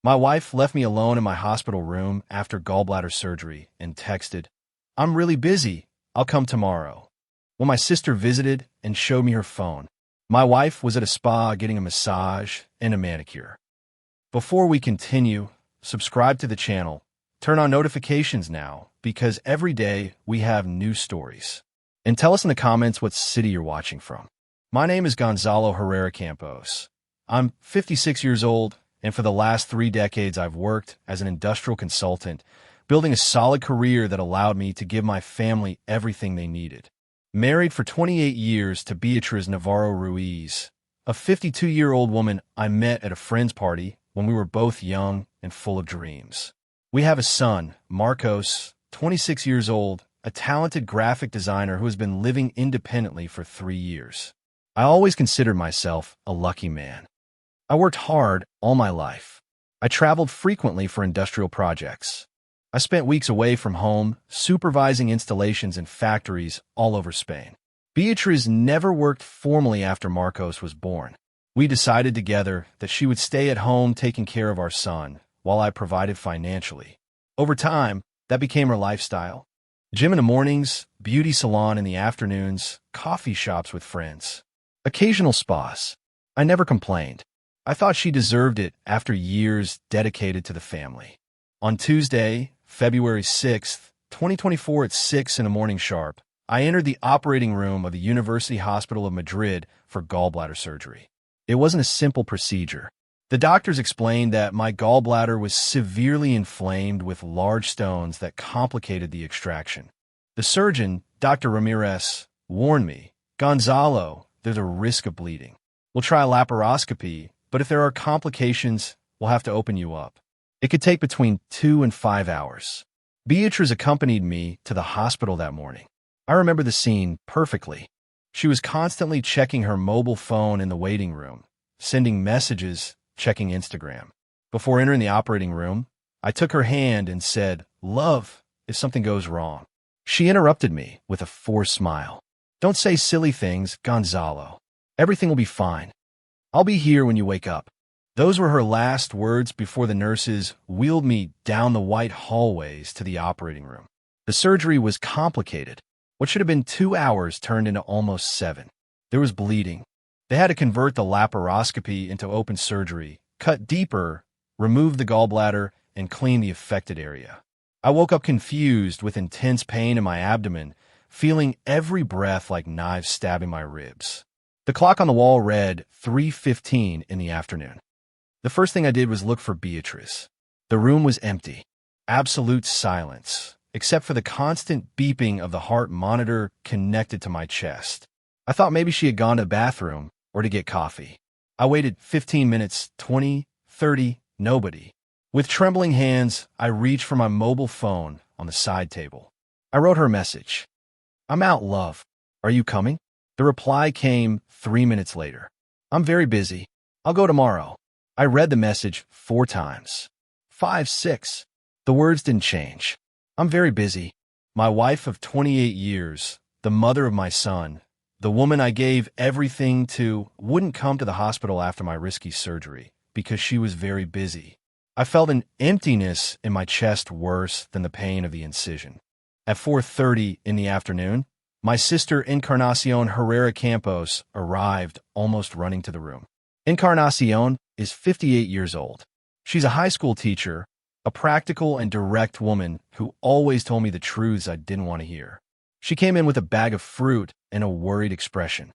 My wife left me alone in my hospital room after gallbladder surgery and texted, "I'm really busy. I'll come tomorrow." When my sister visited and showed me her phone, my wife was at a spa getting a massage and a manicure. Before we continue, subscribe to the channel. Turn on notifications now because every day we have new stories. And tell us in the comments what city you're watching from. My name is Gonzalo Herrera Campos. I'm 56 years old, and for the last 3 decades I've worked as an industrial consultant, building a solid career that allowed me to give my family everything they needed. Married for 28 years to Beatriz Navarro Ruiz, a 52-year-old woman I met at a friend's party when we were both young and full of dreams. We have a son, Marcos, 26 years old, a talented graphic designer who has been living independently for 3 years. I always considered myself a lucky man. I worked hard all my life. I traveled frequently for industrial projects. I spent weeks away from home, supervising installations in factories all over Spain. Beatriz never worked formally after Marcos was born. We decided together that she would stay at home taking care of our son, while I provided financially. Over time, that became her lifestyle. Gym in the mornings, beauty salon in the afternoons, coffee shops with friends. Occasional spas. I never complained. I thought she deserved it after years dedicated to the family. On Tuesday, February 6th, 2024 at 6 in the morning sharp, I entered the operating room of the University Hospital of Madrid for gallbladder surgery. It wasn't a simple procedure. The doctors explained that my gallbladder was severely inflamed with large stones that complicated the extraction. The surgeon, Dr. Ramirez, warned me, "Gonzalo, there's a risk of bleeding. We'll try a laparoscopy, but if there are complications, we'll have to open you up." It could take between 2 and 5 hours. Beatriz accompanied me to the hospital that morning. I remember the scene perfectly. She was constantly checking her mobile phone in the waiting room, sending messages, checking Instagram. Before entering the operating room, I took her hand and said, "Love, if something goes wrong." She interrupted me with a forced smile. "Don't say silly things, Gonzalo. Everything will be fine. I'll be here when you wake up." Those were her last words before the nurses wheeled me down the white hallways to the operating room. The surgery was complicated. What should have been 2 hours turned into almost 7. There was bleeding. They had to convert the laparoscopy into open surgery, cut deeper, remove the gallbladder, and clean the affected area. I woke up confused with intense pain in my abdomen, feeling every breath like knives stabbing my ribs. The clock on the wall read 3:15 in the afternoon. The first thing I did was look for Beatriz. The room was empty. Absolute silence, except for the constant beeping of the heart monitor connected to my chest. I thought maybe she had gone to the bathroom or to get coffee. I waited 15 minutes, 20, 30, nobody. With trembling hands, I reached for my mobile phone on the side table. I wrote her a message. "I'm out, love. Are you coming?" The reply came 3 minutes later. "I'm very busy. I'll go tomorrow." I read the message 4 times. 5, 6. The words didn't change. "I'm very busy." My wife of 28 years, the mother of my son, the woman I gave everything to, wouldn't come to the hospital after my risky surgery because she was very busy. I felt an emptiness in my chest worse than the pain of the incision. At 4:30 in the afternoon, my sister Encarnacion Herrera Campos arrived, almost running to the room. Encarnacion is 58 years old. She's a high school teacher, a practical and direct woman who always told me the truths I didn't want to hear. She came in with a bag of fruit and a worried expression.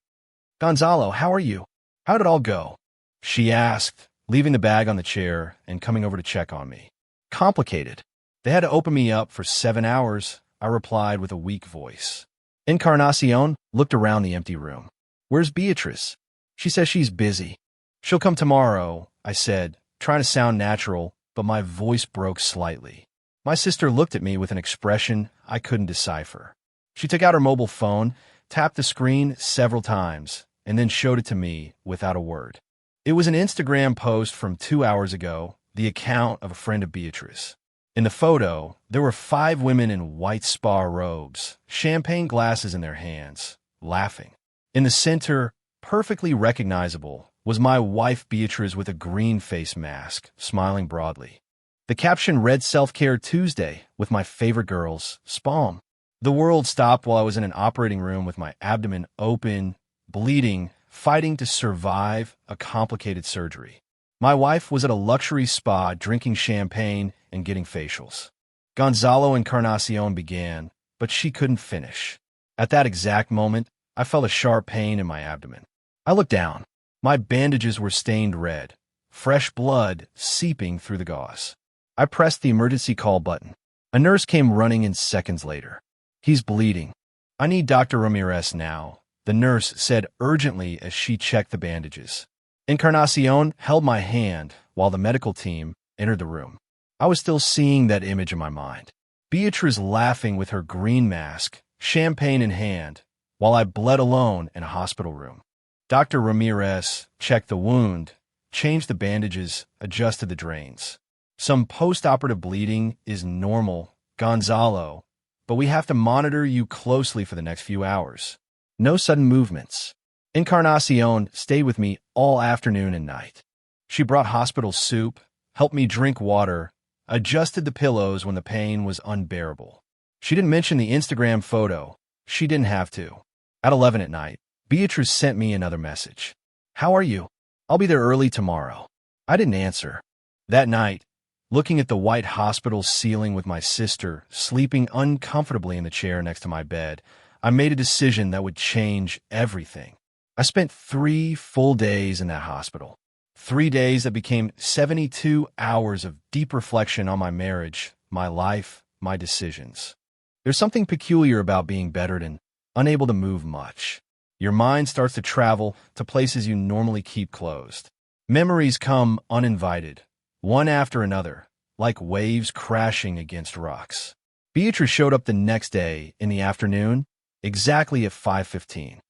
"Gonzalo, how are you? How did it all go?" she asked, leaving the bag on the chair and coming over to check on me. "Complicated. They had to open me up for 7 hours," I replied with a weak voice. Encarnacion looked around the empty room. "Where's Beatriz?" "She says she's busy. She'll come tomorrow," I said, trying to sound natural, but my voice broke slightly. My sister looked at me with an expression I couldn't decipher. She took out her mobile phone, tapped the screen several times, and then showed it to me without a word. It was an Instagram post from 2 hours ago, the account of a friend of Beatriz. In the photo, there were 5 women in white spa robes, champagne glasses in their hands, laughing. In the center, perfectly recognizable, was my wife Beatrice with a green face mask, smiling broadly. The caption read Self-Care Tuesday with my favorite girls, Spalm. The world stopped while I was in an operating room with my abdomen open, bleeding, fighting to survive a complicated surgery. My wife was at a luxury spa drinking champagne and getting facials. Gonzalo Encarnacion began, but she couldn't finish. At that exact moment, I felt a sharp pain in my abdomen. I looked down. My bandages were stained red, fresh blood seeping through the gauze. I pressed the emergency call button. A nurse came running in seconds later. "He's bleeding. I need Dr. Ramirez now," the nurse said urgently as she checked the bandages. Encarnacion held my hand while the medical team entered the room. I was still seeing that image in my mind. Beatrice laughing with her green mask, champagne in hand, while I bled alone in a hospital room. Dr. Ramirez checked the wound, changed the bandages, adjusted the drains. "Some post-operative bleeding is normal, Gonzalo, but we have to monitor you closely for the next few hours. No sudden movements." Encarnacion stayed with me all afternoon and night. She brought hospital soup, helped me drink water, adjusted the pillows when the pain was unbearable. She didn't mention the Instagram photo. She didn't have to. At 11 at night, Beatrice sent me another message. "How are you? I'll be there early tomorrow." I didn't answer. That night, looking at the white hospital ceiling with my sister sleeping uncomfortably in the chair next to my bed, I made a decision that would change everything. I spent 3 full days in that hospital. 3 days that became 72 hours of deep reflection on my marriage, my life, my decisions. There's something peculiar about being bettered and unable to move much. Your mind starts to travel to places you normally keep closed. Memories come uninvited, one after another, like waves crashing against rocks. Beatrice showed up the next day in the afternoon, exactly at 5:15.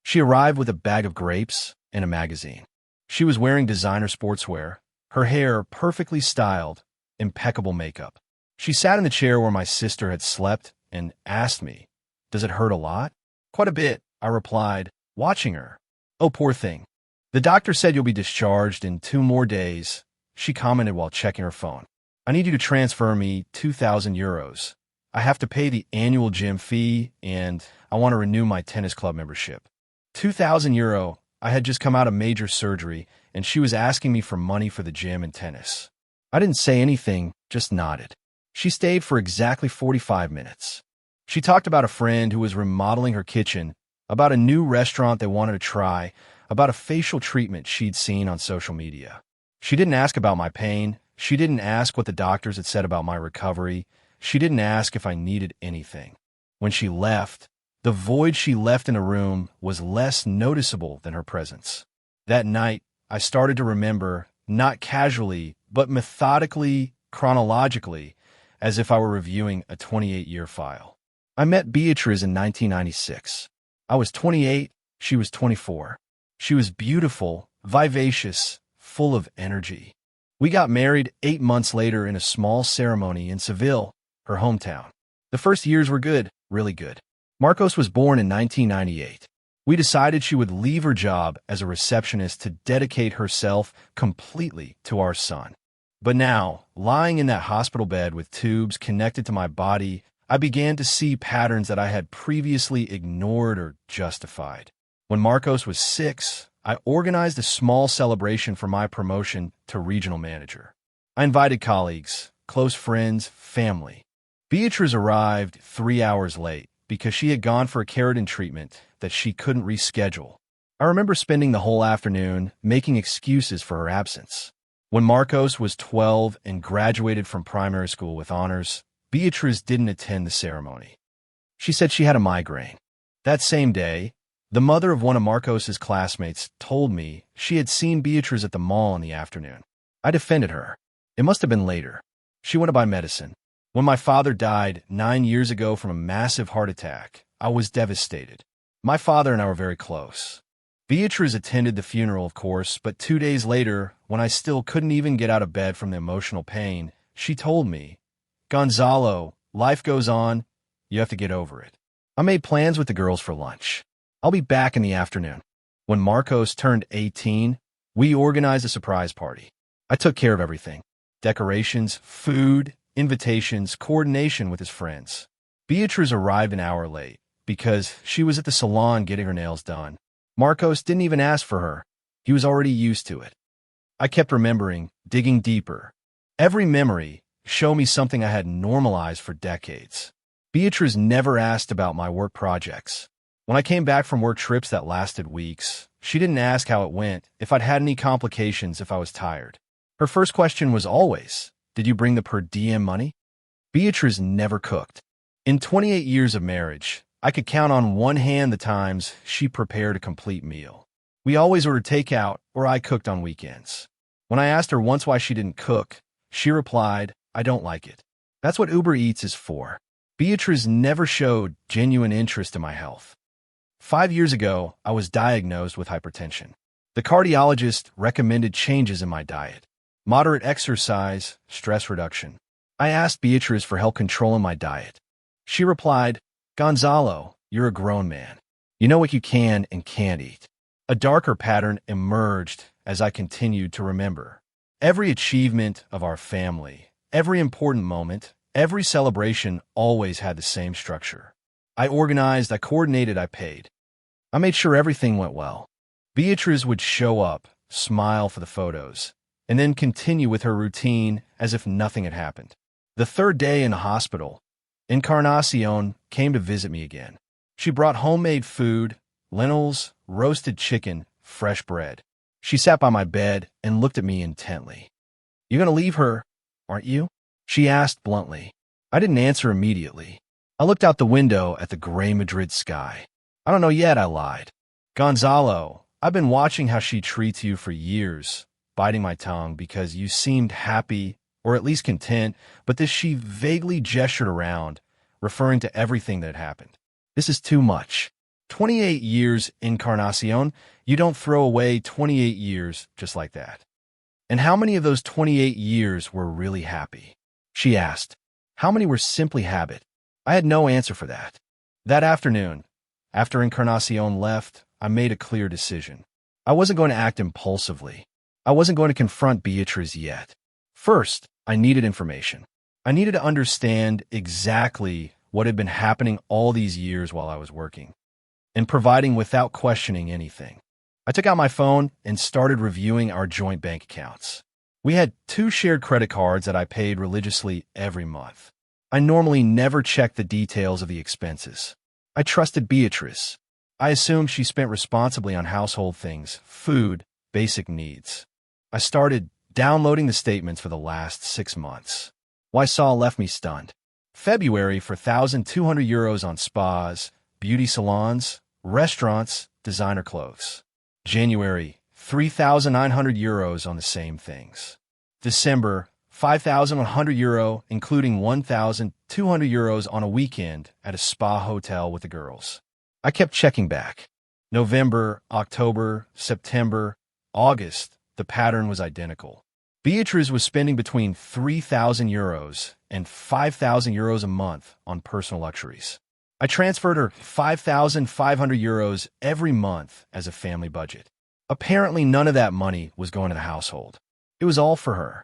She arrived with a bag of grapes and a magazine. She was wearing designer sportswear, her hair perfectly styled, impeccable makeup. She sat in the chair where my sister had slept and asked me, "Does it hurt a lot?" "Quite a bit," I replied, watching her. "Oh, poor thing. The doctor said you'll be discharged in 2 more days," she commented while checking her phone. "I need you to transfer me 2,000 euros. I have to pay the annual gym fee, and I want to renew my tennis club membership." 2,000 euro. I had just come out of major surgery, and she was asking me for money for the gym and tennis. I didn't say anything, just nodded. She stayed for exactly 45 minutes. She talked about a friend who was remodeling her kitchen, about a new restaurant they wanted to try, about a facial treatment she'd seen on social media. She didn't ask about my pain. She didn't ask what the doctors had said about my recovery. She didn't ask if I needed anything. When she left, the void she left in the room was less noticeable than her presence. That night, I started to remember, not casually, but methodically, chronologically, as if I were reviewing a 28-year file. I met Beatrice in 1996. I was 28, she was 24. She was beautiful, vivacious, full of energy. We got married 8 months later in a small ceremony in Seville, her hometown. The first years were good, really good. Marcos was born in 1998. We decided she would leave her job as a receptionist to dedicate herself completely to our son. But now, lying in that hospital bed with tubes connected to my body, I began to see patterns that I had previously ignored or justified. When Marcos was 6, I organized a small celebration for my promotion to regional manager. I invited colleagues, close friends, family. Beatrice arrived 3 hours late because she had gone for a keratin treatment that she couldn't reschedule. I remember spending the whole afternoon making excuses for her absence. When Marcos was 12 and graduated from primary school with honors, Beatrice didn't attend the ceremony. She said she had a migraine. That same day, the mother of one of Marcos's classmates told me she had seen Beatrice at the mall in the afternoon. I defended her. It must have been later. She went to buy medicine. When my father died 9 years ago from a massive heart attack, I was devastated. My father and I were very close. Beatrice attended the funeral, of course, but 2 days later, when I still couldn't even get out of bed from the emotional pain, she told me, "Gonzalo, life goes on. You have to get over it." I made plans with the girls for lunch. "I'll be back in the afternoon." When Marcos turned 18, We organized a surprise party. I took care of everything. Decorations, food, invitations, coordination with his friends. Beatrice arrived an hour late because she was at the salon getting her nails done. Marcos didn't even ask for her. He was already used to it. I kept remembering, digging deeper. Every memory showed me something I had normalized for decades. Beatrice never asked about my work projects. When I came back from work trips that lasted weeks, she didn't ask how it went, if I'd had any complications, if I was tired. Her first question was always, "Did you bring the per diem money?" Beatrice never cooked. In 28 years of marriage, I could count on one hand the times she prepared a complete meal. We always ordered takeout, or I cooked on weekends. When I asked her once why she didn't cook, she replied, "I don't like it. That's what Uber Eats is for." Beatrice never showed genuine interest in my health. 5 years ago, I was diagnosed with hypertension. The cardiologist recommended changes in my diet, moderate exercise, stress reduction. I asked Beatrice for help controlling my diet. She replied, "Gonzalo, you're a grown man. You know what you can and can't eat." A darker pattern emerged as I continued to remember. Every achievement of our family, every important moment, every celebration always had the same structure. I organized, I coordinated, I paid. I made sure everything went well. Beatrice would show up, smile for the photos, and then continue with her routine as if nothing had happened. The third day in the hospital, Encarnacion came to visit me again. She brought homemade food, lentils, roasted chicken, fresh bread. She sat by my bed and looked at me intently. "You're going to leave her, aren't you?" she asked bluntly. I didn't answer immediately. I looked out the window at the gray Madrid sky. "I don't know yet," I lied. "Gonzalo, I've been watching how she treats you for years," biting my tongue because you seemed happy or at least content, but this she vaguely gestured around, referring to everything that had happened. "This is too much. 28 years, Encarnacion. You don't throw away 28 years just like that." "And how many of those 28 years were really happy?" she asked. "How many were simply habit?" I had no answer for that. That afternoon, after Encarnacion left, I made a clear decision. I wasn't going to act impulsively. I wasn't going to confront Beatrice yet. First, I needed information. I needed to understand exactly what had been happening all these years while I was working, and providing without questioning anything. I took out my phone and started reviewing our joint bank accounts. We had 2 shared credit cards that I paid religiously every month. I normally never checked the details of the expenses. I trusted Beatrice. I assumed she spent responsibly on household things, food, basic needs. I started downloading the statements for the last 6 months. What I saw left me stunned. February for €1,200 on spas, beauty salons, restaurants, designer clothes. January, €3,900 on the same things. December, €5,100, including €1,200 on a weekend at a spa hotel with the girls. I kept checking back. November, October, September, August, the pattern was identical. Beatrice was spending between €3,000 and €5,000 a month on personal luxuries. I transferred her €5,500 every month as a family budget. Apparently, none of that money was going to the household. It was all for her.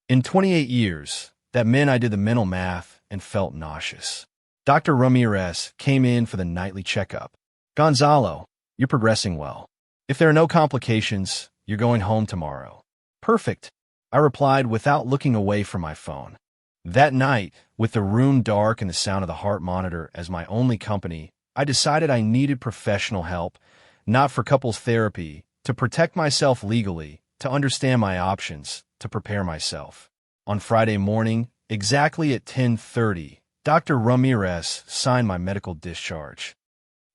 In 28 years, that meant I did the mental math and felt nauseous. Dr. Ramirez came in for the nightly checkup. "Gonzalo, you're progressing well. If there are no complications, you're going home tomorrow." "Perfect," I replied without looking away from my phone. That night, with the room dark and the sound of the heart monitor as my only company, I decided I needed professional help, not for couples therapy, to protect myself legally, to understand my options, to prepare myself. On Friday morning, exactly at 10:30, Dr. Ramirez signed my medical discharge.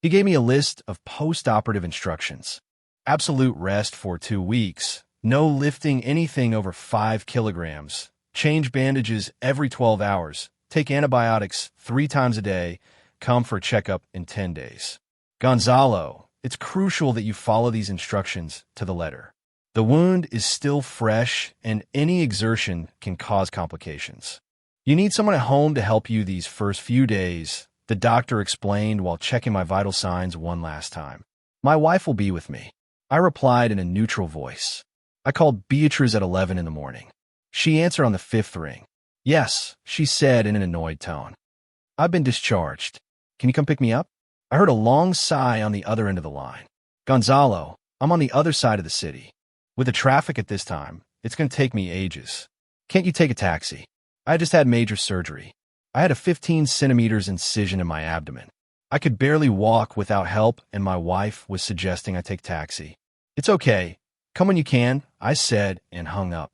He gave me a list of post-operative instructions. Absolute rest for 2 weeks, no lifting anything over 5 kilograms, change bandages every 12 hours, take antibiotics 3 times a day, come for a checkup in 10 days. "Gonzalo, it's crucial that you follow these instructions to the letter. The wound is still fresh, and any exertion can cause complications. You need someone at home to help you these first few days," the doctor explained while checking my vital signs one last time. "My wife will be with me," I replied in a neutral voice. I called Beatrice at 11 in the morning. She answered on the fifth ring. Yes, she said in an annoyed tone. I've been discharged. Can you come pick me up? I heard a long sigh on the other end of the line. Gonzalo, I'm on the other side of the city. With the traffic at this time, it's going to take me ages. Can't you take a taxi? I just had major surgery. I had a 15 centimeters incision in my abdomen. I could barely walk without help, and my wife was suggesting I take taxi. It's okay. Come when you can, I said and hung up.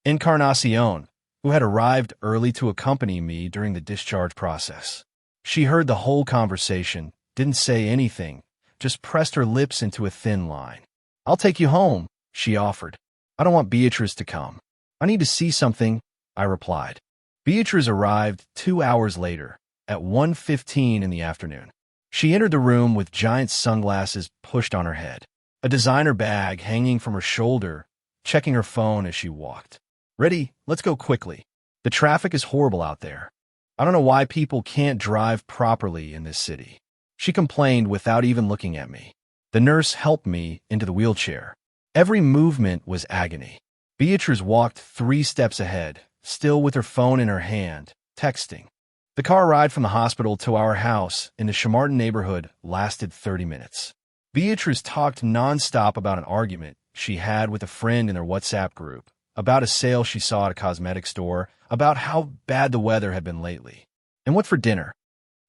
Encarnacion, who had arrived early to accompany me during the discharge process. She heard the whole conversation, didn't say anything, just pressed her lips into a thin line. I'll take you home, she offered. I don't want Beatrice to come. I need to see something, I replied. Beatrice arrived 2 hours later, at 1:15 in the afternoon. She entered the room with giant sunglasses pushed on her head, a designer bag hanging from her shoulder, checking her phone as she walked. Ready? Let's go quickly. The traffic is horrible out there. I don't know why people can't drive properly in this city. She complained without even looking at me. The nurse helped me into the wheelchair. Every movement was agony. Beatrice walked 3 steps ahead, still with her phone in her hand, texting. The car ride from the hospital to our house in the Chamartin neighborhood lasted 30 minutes. Beatrice talked nonstop about an argument she had with a friend in their WhatsApp group, about a sale she saw at a cosmetic store, about how bad the weather had been lately. And what for dinner?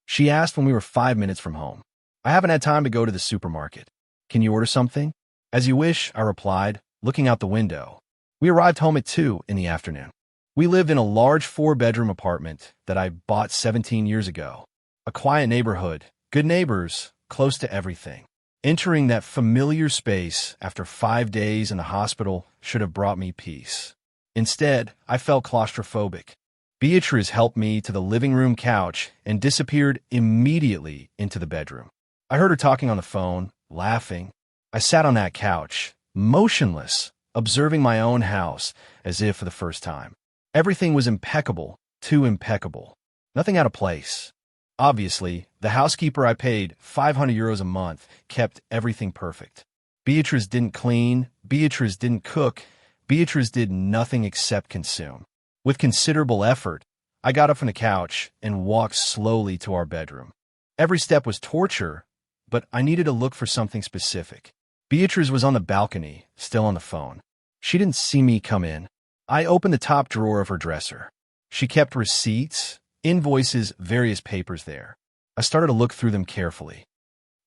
She asked when we were 5 minutes from home. I haven't had time to go to the supermarket. Can you order something? As you wish, I replied, looking out the window. We arrived home at 2 in the afternoon. We lived in a large 4-bedroom apartment that I bought 17 years ago. A quiet neighborhood, good neighbors, close to everything. Entering that familiar space after 5 days in the hospital should have brought me peace. Instead, I felt claustrophobic. Beatrice helped me to the living room couch and disappeared immediately into the bedroom. I heard her talking on the phone, laughing. I sat on that couch, motionless, observing my own house as if for the first time. Everything was impeccable, too impeccable. Nothing out of place. Obviously, the housekeeper I paid €500 a month kept everything perfect. Beatrice didn't clean, Beatrice didn't cook, Beatrice did nothing except consume. With considerable effort, I got up from the couch and walked slowly to our bedroom. Every step was torture, but I needed to look for something specific. Beatrice was on the balcony, still on the phone. She didn't see me come in. I opened the top drawer of her dresser. She kept receipts, invoices, various papers there. I started to look through them carefully.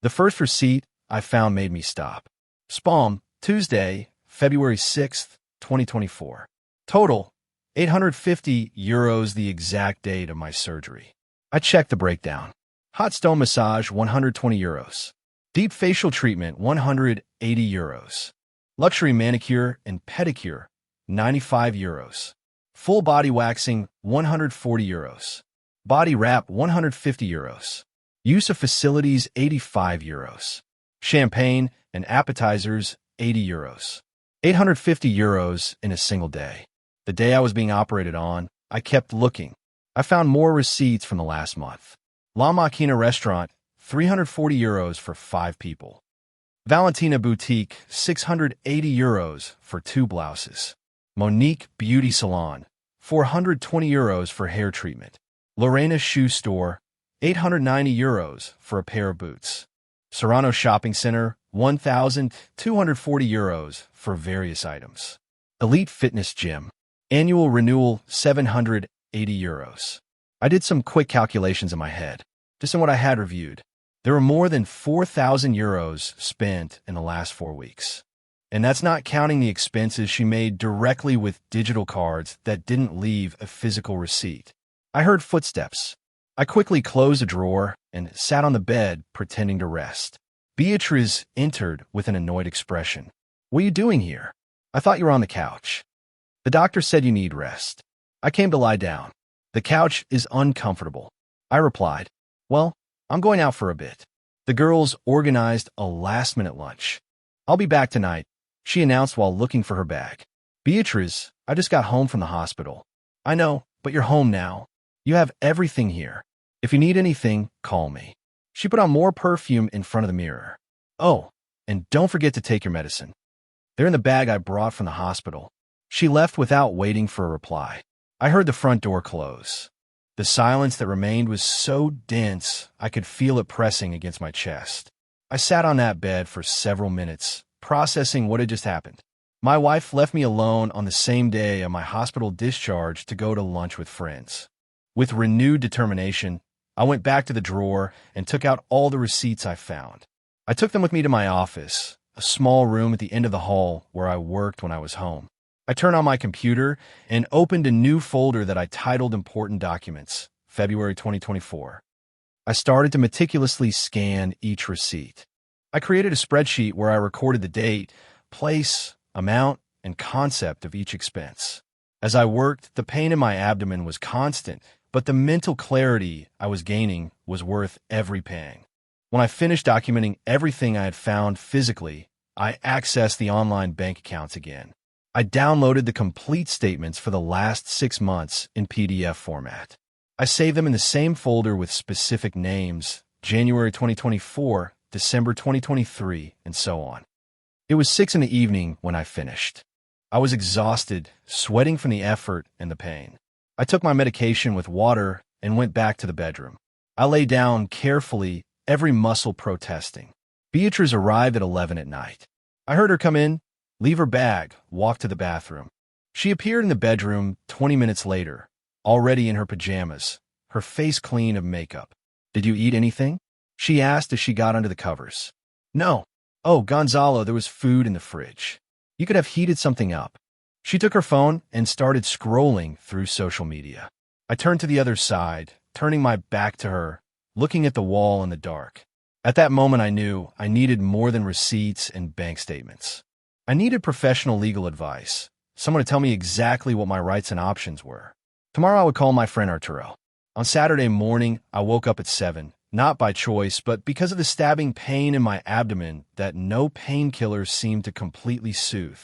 The first receipt I found made me stop. Spalm, Tuesday, February 6th, 2024. Total, €850, the exact date of my surgery. I checked the breakdown. Hot stone massage, €120. Deep facial treatment, €180. Luxury manicure and pedicure, €95. Full body waxing, €140. Body wrap, €150. Use of facilities, €85. Champagne and appetizers, €80. €850 in a single day. The day I was being operated on, I kept looking. I found more receipts from the last month. La Machina restaurant, €340 for 5 people. Valentina boutique, €680 for 2 blouses. Monique beauty salon, €420 for hair treatment. Lorena shoe store, €890 for a pair of boots. Serrano shopping center, €1,240 for various items. Elite fitness gym, annual renewal, €780. I did some quick calculations in my head, just in what I had reviewed. There were more than €4,000 spent in the last 4 weeks. And that's not counting the expenses she made directly with digital cards that didn't leave a physical receipt. I heard footsteps. I quickly closed a drawer and sat on the bed pretending to rest. Beatrice entered with an annoyed expression. What are you doing here? I thought you were on the couch. The doctor said you need rest. I came to lie down. The couch is uncomfortable. I replied, well, I'm going out for a bit. The girls organized a last-minute lunch. I'll be back tonight, she announced while looking for her bag. Beatrice, I just got home from the hospital. I know, but you're home now. You have everything here. If you need anything, call me. She put on more perfume in front of the mirror. Oh, and don't forget to take your medicine. They're in the bag I brought from the hospital. She left without waiting for a reply. I heard the front door close. The silence that remained was so dense, I could feel it pressing against my chest. I sat on that bed for several minutes, processing what had just happened. My wife left me alone on the same day of my hospital discharge to go to lunch with friends. With renewed determination, I went back to the drawer and took out all the receipts I found. I took them with me to my office, a small room at the end of the hall where I worked when I was home. I turned on my computer and opened a new folder that I titled Important Documents, February 2024. I started to meticulously scan each receipt. I created a spreadsheet where I recorded the date, place, amount, and concept of each expense. As I worked, the pain in my abdomen was constant, but the mental clarity I was gaining was worth every pang. When I finished documenting everything I had found physically, I accessed the online bank accounts again. I downloaded the complete statements for the last 6 months in PDF format. I saved them in the same folder with specific names, January 2024, December 2023, and so on. It was 6 in the evening when I finished. I was exhausted, sweating from the effort and the pain. I took my medication with water and went back to the bedroom. I lay down carefully, every muscle protesting. Beatrice arrived at 11 at night. I heard her come in, leave her bag, walk to the bathroom. She appeared in the bedroom 20 minutes later, already in her pajamas, her face clean of makeup. "Did you eat anything?" she asked as she got under the covers. "No." "Oh, Gonzalo, there was food in the fridge. You could have heated something up." She took her phone and started scrolling through social media. I turned to the other side, turning my back to her, looking at the wall in the dark. At that moment, I knew I needed more than receipts and bank statements. I needed professional legal advice, someone to tell me exactly what my rights and options were. Tomorrow I would call my friend Arturo. On Saturday morning, I woke up at 7, not by choice, but because of the stabbing pain in my abdomen that no painkillers seemed to completely soothe.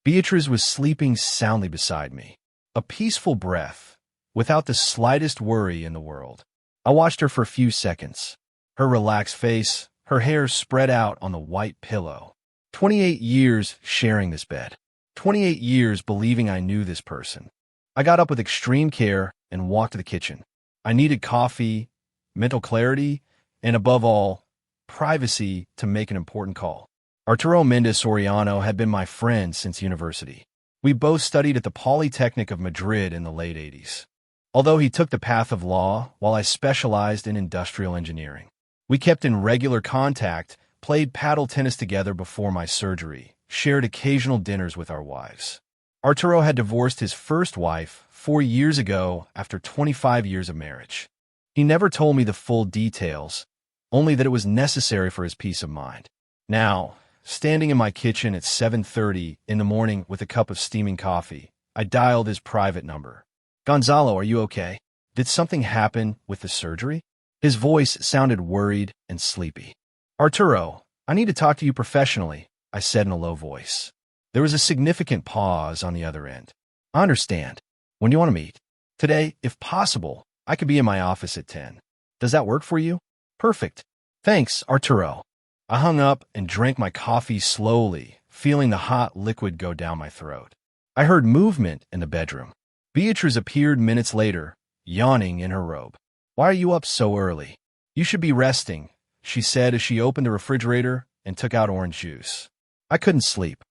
Beatrice was sleeping soundly beside me, a peaceful breath, without the slightest worry in the world. I watched her for a few seconds, her relaxed face, her hair spread out on the white pillow. 28 years sharing this bed. 28 years believing I knew this person. I got up with extreme care and walked to the kitchen. I needed coffee, mental clarity, and above all, privacy to make an important call. Arturo Mendez Soriano had been my friend since university. We both studied at the Polytechnic of Madrid in the late 80s. Although he took the path of law, while I specialized in industrial engineering. We kept in regular contact, played paddle tennis together before my surgery, shared occasional dinners with our wives. Arturo had divorced his first wife 4 years ago after 25 years of marriage. He never told me the full details, only that it was necessary for his peace of mind. Now, standing in my kitchen at 7:30 in the morning with a cup of steaming coffee, I dialed his private number. "Gonzalo, are you okay? Did something happen with the surgery?" His voice sounded worried and sleepy. "Arturo, I need to talk to you professionally," I said in a low voice. There was a significant pause on the other end. "I understand. When do you want to meet?" "Today, if possible. I could be in my office at 10. Does that work for you?" "Perfect. Thanks, Arturo." I hung up and drank my coffee slowly, feeling the hot liquid go down my throat. I heard movement in the bedroom. Beatrice appeared minutes later, yawning in her robe. "Why are you up so early?" "You should be resting," she said as she opened the refrigerator and took out orange juice. I couldn't sleep.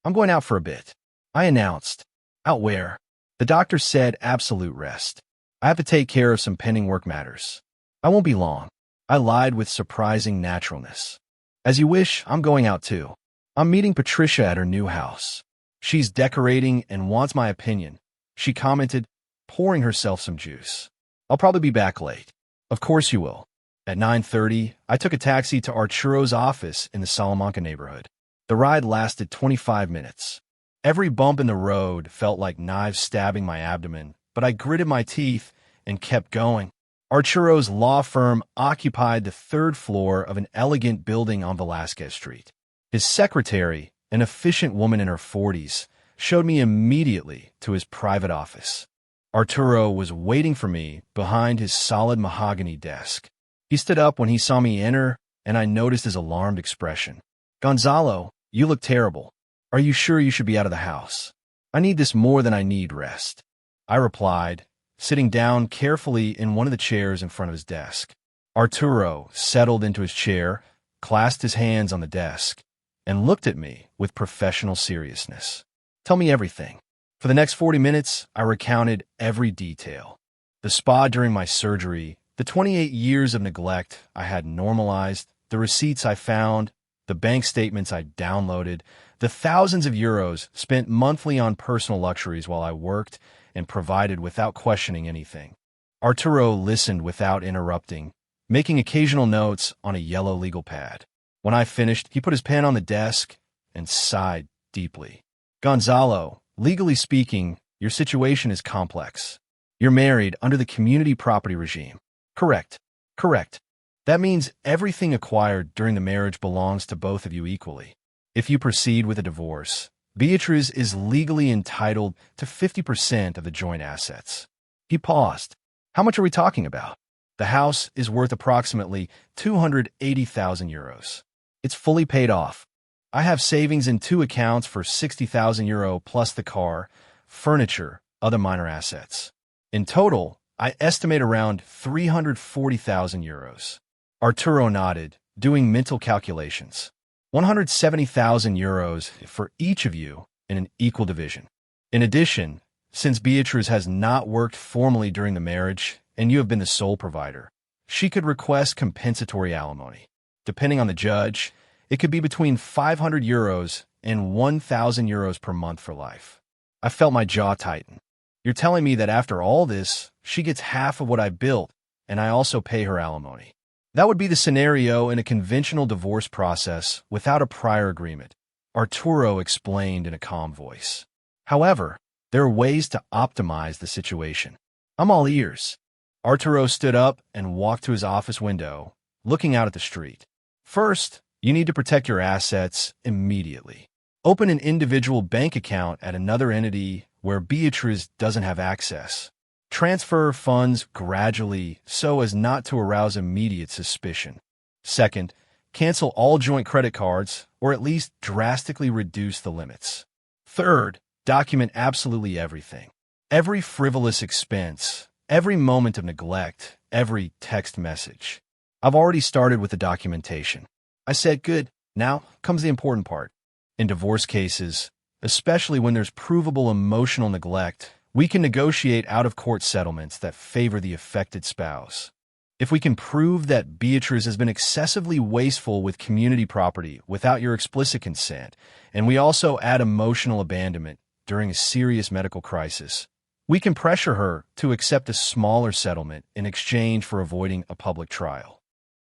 "I'm going out for a bit," I announced. "Out where?" "The doctor said absolute rest. I have to take care of some pending work matters." "I won't be long," I lied with surprising naturalness. "As you wish, I'm going out too. I'm meeting Patricia at her new house. She's decorating and wants my opinion," she commented, pouring herself some juice. "I'll probably be back late." "Of course you will." At 9:30, I took a taxi to Arturo's office in the Salamanca neighborhood. The ride lasted 25 minutes. Every bump in the road felt like knives stabbing my abdomen, but I gritted my teeth and kept going. Arturo's law firm occupied the 3rd floor of an elegant building on Velasquez Street. His secretary, an efficient woman in her 40s, showed me immediately to his private office. Arturo was waiting for me behind his solid mahogany desk. He stood up when he saw me enter, and I noticed his alarmed expression. "Gonzalo, you look terrible." Are you sure you should be out of the house? I need this more than I need rest. I replied, sitting down carefully in one of the chairs in front of his desk. Arturo settled into his chair, clasped his hands on the desk, and looked at me with professional seriousness. Tell me everything. For the next 40 minutes, I recounted every detail. The spa during my surgery, the 28 years of neglect I had normalized, the receipts I found, the bank statements I downloaded, the thousands of euros spent monthly on personal luxuries while I worked and provided without questioning anything. Arturo listened without interrupting, making occasional notes on a yellow legal pad. When I finished, he put his pen on the desk and sighed deeply. Gonzalo, legally speaking, your situation is complex. You're married under the community property regime. Correct. Correct. That means everything acquired during the marriage belongs to both of you equally. If you proceed with a divorce, Beatriz is legally entitled to 50% of the joint assets. He paused. How much are we talking about? The house is worth approximately 280,000 euros. It's fully paid off. I have savings in 2 accounts for 60,000 euro plus the car, furniture, other minor assets. In total, I estimate around 340,000 euros. Arturo nodded, doing mental calculations. 170,000 euros for each of you in an equal division. In addition, since Beatriz has not worked formally during the marriage and you have been the sole provider, she could request compensatory alimony. Depending on the judge, it could be between 500 euros and 1,000 euros per month for life. I felt my jaw tighten. You're telling me that after all this, she gets half of what I built, and I also pay her alimony. That would be the scenario in a conventional divorce process without a prior agreement, Arturo explained in a calm voice. However, there are ways to optimize the situation. I'm all ears. Arturo stood up and walked to his office window, looking out at the street. First, you need to protect your assets immediately. Open an individual bank account at another entity where Beatriz doesn't have access. Transfer funds gradually so as not to arouse immediate suspicion. Second, cancel all joint credit cards or at least drastically reduce the limits. Third, document absolutely everything. Every frivolous expense, every moment of neglect, every text message. I've already started with the documentation. I said, good. Now comes the important part. In divorce cases, especially when there's provable emotional neglect, we can negotiate out-of-court settlements that favor the affected spouse. If we can prove that Beatriz has been excessively wasteful with community property without your explicit consent, and we also add emotional abandonment during a serious medical crisis, we can pressure her to accept a smaller settlement in exchange for avoiding a public trial.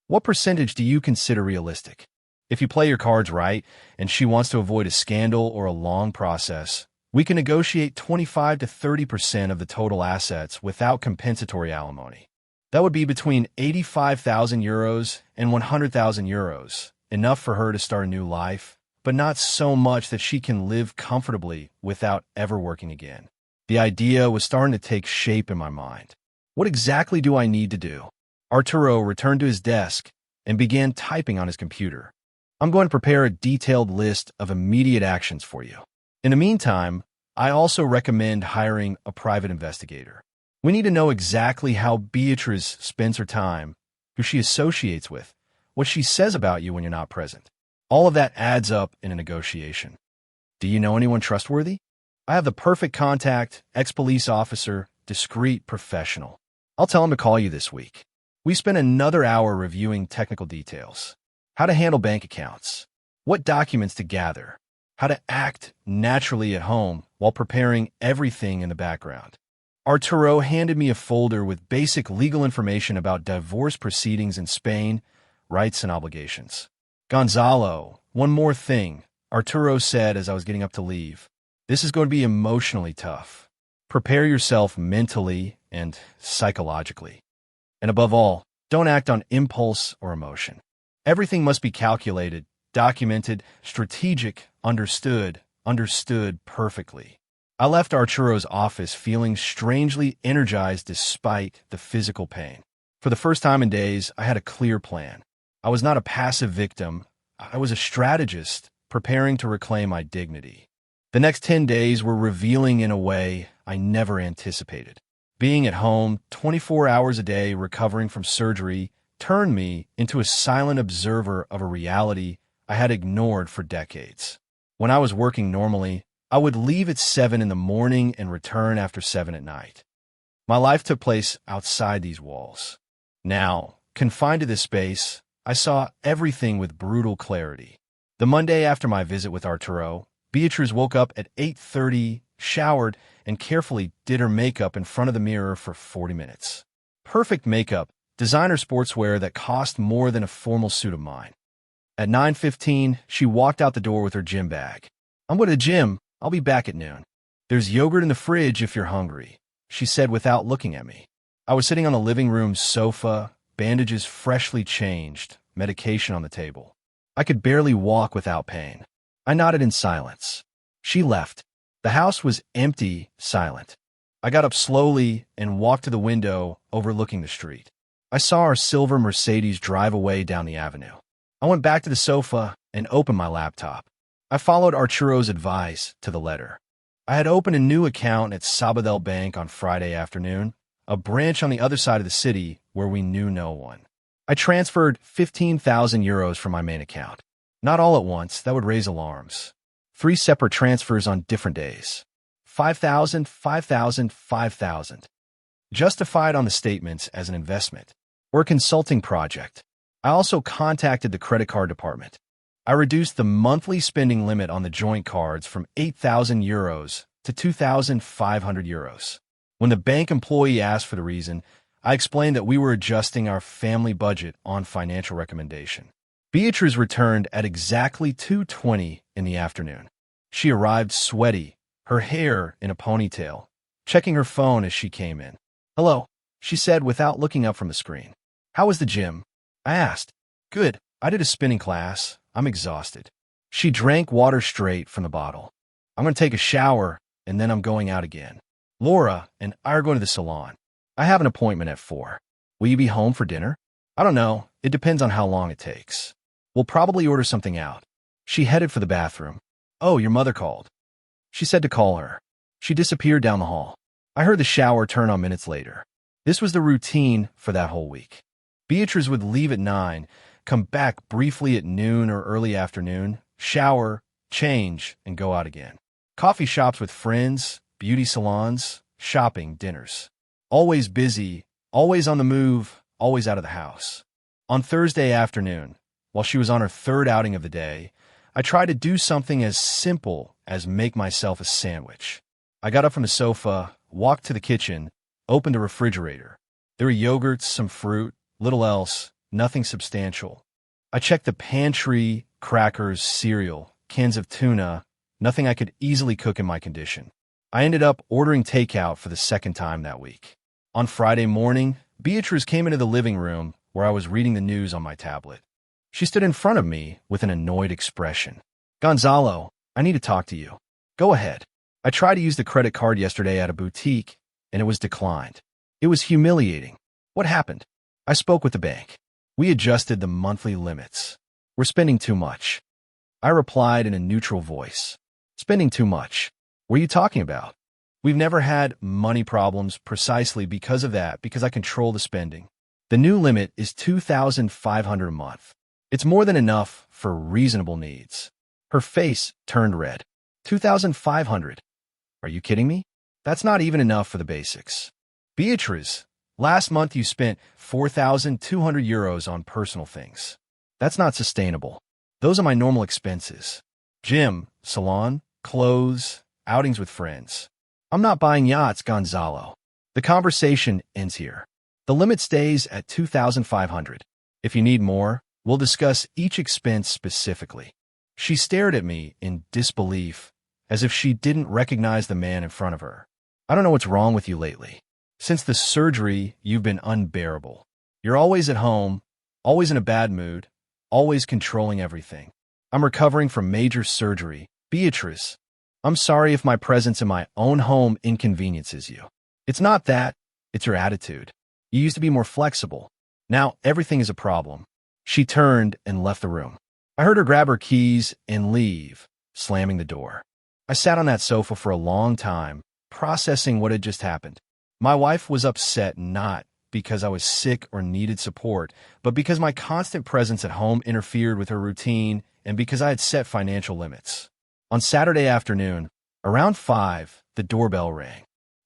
What percentage do you consider realistic? If you play your cards right and she wants to avoid a scandal or a long process, we can negotiate 25 to 30% of the total assets without compensatory alimony. That would be between 85,000 euros and 100,000 euros, enough for her to start a new life, but not so much that she can live comfortably without ever working again. The idea was starting to take shape in my mind. What exactly do I need to do? Arturo returned to his desk and began typing on his computer. I'm going to prepare a detailed list of immediate actions for you. In the meantime, I also recommend hiring a private investigator. We need to know exactly how Beatriz spends her time, who she associates with, what she says about you when you're not present. All of that adds up in a negotiation. Do you know anyone trustworthy? I have the perfect contact, ex-police officer, discreet professional. I'll tell him to call you this week. We spent another hour reviewing technical details. How to handle bank accounts, what documents to gather, how to act naturally at home while preparing everything in the background. Arturo handed me a folder with basic legal information about divorce proceedings in Spain, rights and obligations. Gonzalo, one more thing, Arturo said as I was getting up to leave. This is going to be emotionally tough. Prepare yourself mentally and psychologically. And above all, don't act on impulse or emotion. Everything must be calculated, documented, strategic, understood perfectly. I left Arturo's office feeling strangely energized despite the physical pain. For the first time in days, I had a clear plan. I was not a passive victim. I was a strategist, preparing to reclaim my dignity. The next 10 days were revealing in a way I never anticipated. Being at home 24 hours a day recovering from surgery turned me into a silent observer of a reality I had ignored for decades. When I was working normally, I would leave at 7 in the morning and return after 7 at night. My life took place outside these walls. Now, confined to this space, I saw everything with brutal clarity. The Monday after my visit with Arturo, Beatrice woke up at 8:30, showered, and carefully did her makeup in front of the mirror for 40 minutes. Perfect makeup, designer sportswear that cost more than a formal suit of mine. At 9:15, she walked out the door with her gym bag. "I'm going to the gym. I'll be back at noon. There's yogurt in the fridge if you're hungry," she said without looking at me. I was sitting on the living room sofa, bandages freshly changed, medication on the table. I could barely walk without pain. I nodded in silence. She left. The house was empty, silent. I got up slowly and walked to the window overlooking the street. I saw our silver Mercedes drive away down the avenue. I went back to the sofa and opened my laptop. I followed Arturo's advice to the letter. I had opened a new account at Sabadell Bank on Friday afternoon, a branch on the other side of the city where we knew no one. I transferred 15,000 euros from my main account. Not all at once, that would raise alarms. 3 separate transfers on different days. 5,000, 5,000, 5,000. Justified on the statements as an investment or a consulting project. I also contacted the credit card department. I reduced the monthly spending limit on the joint cards from 8,000 euros to 2,500 euros. When the bank employee asked for the reason, I explained that we were adjusting our family budget on financial recommendation. Beatrice returned at exactly 2:20 in the afternoon. She arrived sweaty, her hair in a ponytail, checking her phone as she came in. "Hello," she said without looking up from the screen. "How was the gym?" I asked. "Good. I did a spinning class. I'm exhausted." She drank water straight from the bottle. "I'm going to take a shower, and then I'm going out again. Laura and I are going to the salon. I have an appointment at 4. Will you be home for dinner?" "I don't know. It depends on how long it takes. We'll probably order something out." She headed for the bathroom. "Oh, your mother called." She said to call her. She disappeared down the hall. I heard the shower turn on minutes later. This was the routine for that whole week. Beatrice would leave at 9, come back briefly at noon or early afternoon, shower, change, and go out again. Coffee shops with friends, beauty salons, shopping, dinners. Always busy, always on the move, always out of the house. On Thursday afternoon, while she was on her 3rd outing of the day, I tried to do something as simple as make myself a sandwich. I got up from the sofa, walked to the kitchen, opened a refrigerator. There were yogurts, some fruit, little else, nothing substantial. I checked the pantry, crackers, cereal, cans of tuna, nothing I could easily cook in my condition. I ended up ordering takeout for the 2nd time that week. On Friday morning, Beatrice came into the living room where I was reading the news on my tablet. She stood in front of me with an annoyed expression. "Gonzalo, I need to talk to you." "Go ahead." "I tried to use the credit card yesterday at a boutique, and it was declined. It was humiliating." "What happened?" "I spoke with the bank. We adjusted the monthly limits. We're spending too much." I replied in a neutral voice. "Spending too much? What are you talking about?" "We've never had money problems precisely because of that, because I control the spending. The new limit is 2,500 a month. It's more than enough for reasonable needs." Her face turned red. 2,500? Are you kidding me? That's not even enough for the basics. "Beatrice, last month you spent 4,200 euros on personal things. That's not sustainable. Those are my normal expenses. Gym, salon, clothes, outings with friends. I'm not buying yachts, Gonzalo." The conversation ends here. The limit stays at 2,500. If you need more, we'll discuss each expense specifically. She stared at me in disbelief, as if she didn't recognize the man in front of her. "I don't know what's wrong with you lately. Since the surgery, you've been unbearable. You're always at home, always in a bad mood, always controlling everything. I'm recovering from major surgery. Beatrice, I'm sorry if my presence in my own home inconveniences you. It's not that, it's your attitude. You used to be more flexible. Now everything is a problem." She turned and left the room. I heard her grab her keys and leave, slamming the door. I sat on that sofa for a long time, processing what had just happened. My wife was upset not because I was sick or needed support, but because my constant presence at home interfered with her routine and because I had set financial limits. On Saturday afternoon, around 5, the doorbell rang.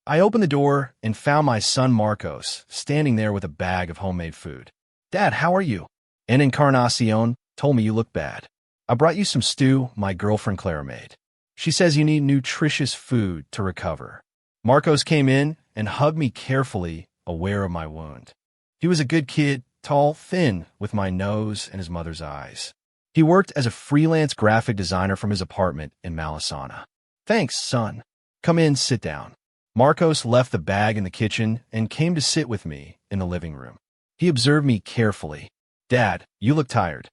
I opened the door and found my son Marcos standing there with a bag of homemade food. "Dad, how are you?" "En Encarnacion told me you look bad. I brought you some stew my girlfriend Clara made. She says you need nutritious food to recover." Marcos came in and hugged me carefully, aware of my wound. He was a good kid, tall, thin, with my nose and his mother's eyes. He worked as a freelance graphic designer from his apartment in Malisana. "Thanks, son. Come in, sit down." Marcos left the bag in the kitchen and came to sit with me in the living room. He observed me carefully. "Dad, you look tired.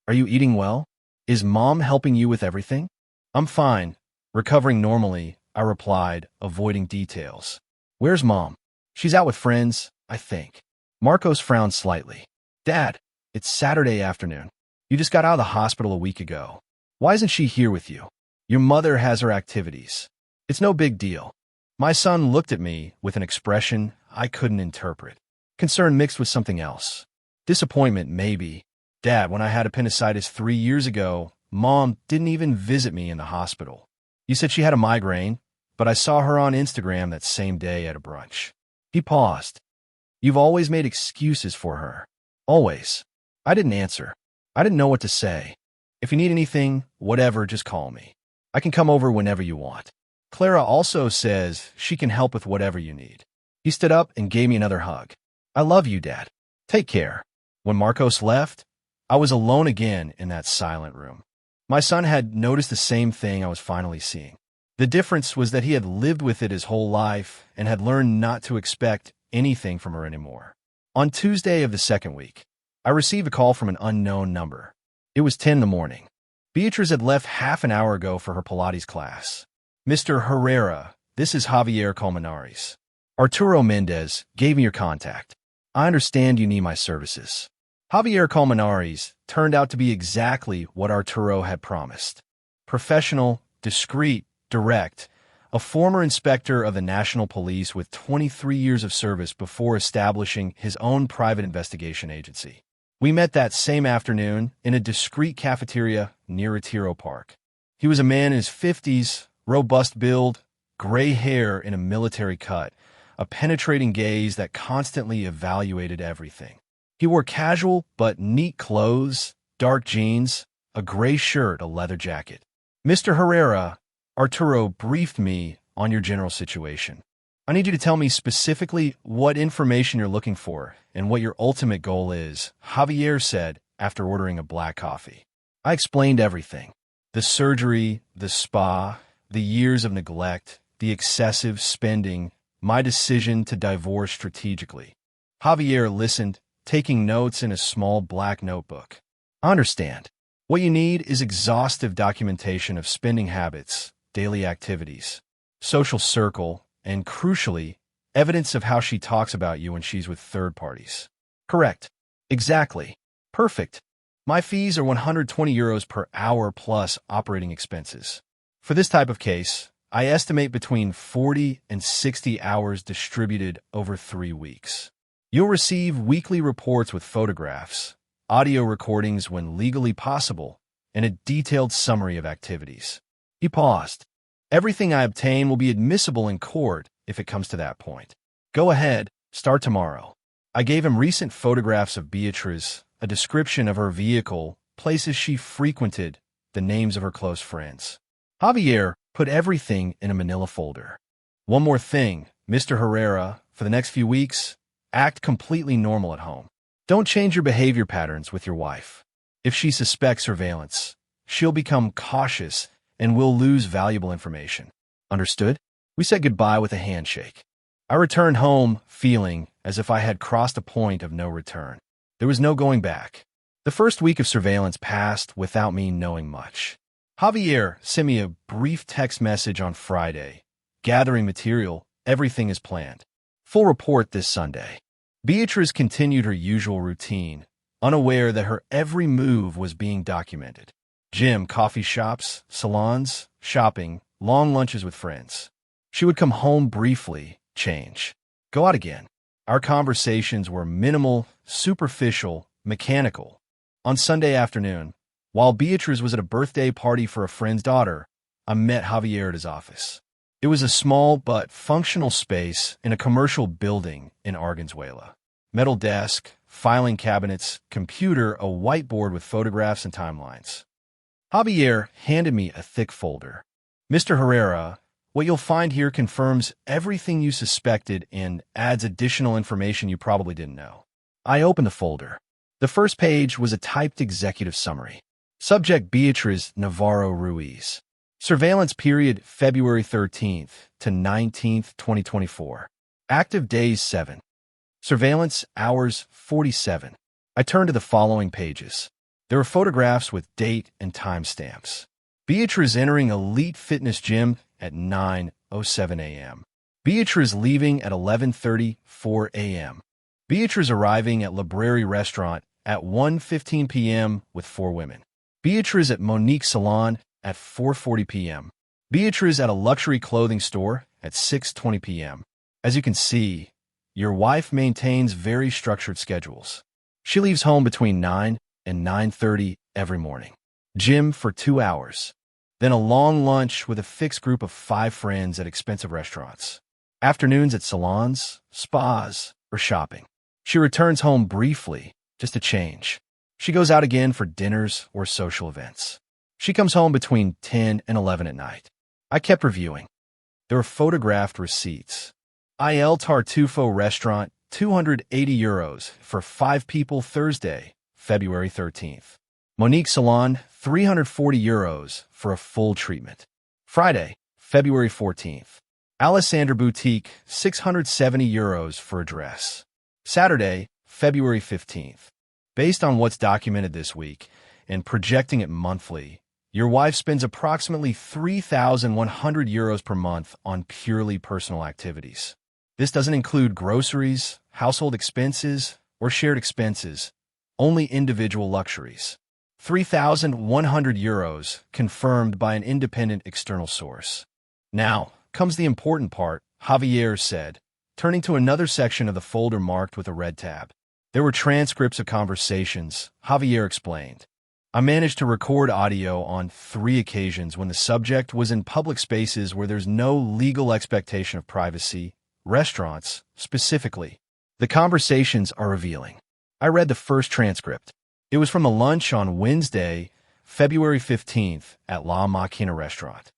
Are you eating well? Is Mom helping you with everything?" "I'm fine. Recovering normally," I replied, avoiding details. "Where's Mom?" "She's out with friends, I think." Marcos frowned slightly. "Dad, it's Saturday afternoon. You just got out of the hospital a week ago. Why isn't she here with you? Your mother has her activities. It's no big deal." My son looked at me with an expression I couldn't interpret. Concern mixed with something else. Disappointment, maybe. "Dad, when I had appendicitis 3 years ago, Mom didn't even visit me in the hospital. You said she had a migraine, but I saw her on Instagram that same day at a brunch." He paused. "You've always made excuses for her." "Always." I didn't answer. I didn't know what to say. "If you need anything, whatever, just call me. I can come over whenever you want. Clara also says she can help with whatever you need." He stood up and gave me another hug. "I love you, Dad. Take care." When Marcos left, I was alone again in that silent room. My son had noticed the same thing I was finally seeing. The difference was that he had lived with it his whole life and had learned not to expect anything from her anymore. On Tuesday of the second week, I received a call from an unknown number. It was 10 in the morning. Beatriz had left half an hour ago for her Pilates class. "Mr. Herrera, this is Javier Colmenares. Arturo Mendez gave me your contact. I understand you need my services." Javier Colmenares turned out to be exactly what Arturo had promised. Professional, discreet, direct, a former inspector of the National Police with 23 years of service before establishing his own private investigation agency. We met that same afternoon in a discreet cafeteria near Retiro Park. He was a man in his 50s, robust build, gray hair in a military cut, a penetrating gaze that constantly evaluated everything. He wore casual but neat clothes, dark jeans, a gray shirt, a leather jacket. "Mr. Herrera," Arturo briefed me on your general situation. "I need you to tell me specifically what information you're looking for and what your ultimate goal is," Javier said after ordering a black coffee. I explained everything. The surgery, the spa, the years of neglect, the excessive spending, my decision to divorce strategically. Javier listened, taking notes in a small black notebook. "I understand. What you need is exhaustive documentation of spending habits, daily activities, social circle, and crucially, evidence of how she talks about you when she's with third parties." "Correct. Exactly. Perfect. My fees are €120 per hour plus operating expenses. For this type of case, I estimate between 40 and 60 hours distributed over 3 weeks. You'll receive weekly reports with photographs, audio recordings when legally possible, and a detailed summary of activities." He paused. "Everything I obtain will be admissible in court if it comes to that point. Go ahead, start tomorrow." I gave him recent photographs of Beatriz, a description of her vehicle, places she frequented, the names of her close friends. Javier put everything in a manila folder. "One more thing, Mr. Herrera, for the next few weeks, act completely normal at home. Don't change your behavior patterns with your wife. If she suspects surveillance, she'll become cautious and will lose valuable information. Understood?" We said goodbye with a handshake. I returned home feeling as if I had crossed a point of no return. There was no going back. The first week of surveillance passed without me knowing much. Javier sent me a brief text message on Friday. "Gathering material, everything is planned. Full report this Sunday." Beatriz continued her usual routine, unaware that her every move was being documented. Gym, coffee shops, salons, shopping, long lunches with friends. She would come home briefly, change, go out again. Our conversations were minimal, superficial, mechanical. On Sunday afternoon, while Beatrice was at a birthday party for a friend's daughter, I met Javier at his office. It was a small but functional space in a commercial building in Arguenzuela. Metal desk, filing cabinets, computer, a whiteboard with photographs and timelines. Javier handed me a thick folder. "Mr. Herrera, what you'll find here confirms everything you suspected and adds additional information you probably didn't know." I opened the folder. The first page was a typed executive summary. Subject: Beatriz Navarro Ruiz. Surveillance period: February 13th to 19th, 2024. Active days: 7. Surveillance hours: 47. I turned to the following pages. There were photographs with date and timestamps. Beatriz entering Elite Fitness Gym at 9:07 a.m. Beatriz leaving at 11:34 a.m. Beatriz arriving at Library Restaurant at 1:15 p.m. with 4 women. Beatriz at Monique Salon at 4:40 p.m. Beatriz at a luxury clothing store at 6:20 p.m. As you can see, your wife maintains very structured schedules. She leaves home between 9 and 9:30 every morning. Gym for 2 hours. Then a long lunch with a fixed group of 5 friends at expensive restaurants. Afternoons at salons, spas, or shopping. She returns home briefly, just to change. She goes out again for dinners or social events. She comes home between 10 and 11 at night. I kept reviewing. There were photographed receipts. Il Tartufo Restaurant, €280 for 5 people Thursday, February 13th. Monique Salon, €340 for a full treatment. Friday, February 14th. Alessandra Boutique, €670 for a dress. Saturday, February 15th. Based on what's documented this week and projecting it monthly, your wife spends approximately €3,100 per month on purely personal activities. This doesn't include groceries, household expenses, or shared expenses, only individual luxuries. €3,100 confirmed by an independent external source. Now comes the important part, Javier said, turning to another section of the folder marked with a red tab. There were transcripts of conversations, Javier explained. I managed to record audio on 3 occasions when the subject was in public spaces where there's no legal expectation of privacy, restaurants, specifically. The conversations are revealing. I read the first transcript. It was from a lunch on Wednesday, February 15th at La Máquina restaurant.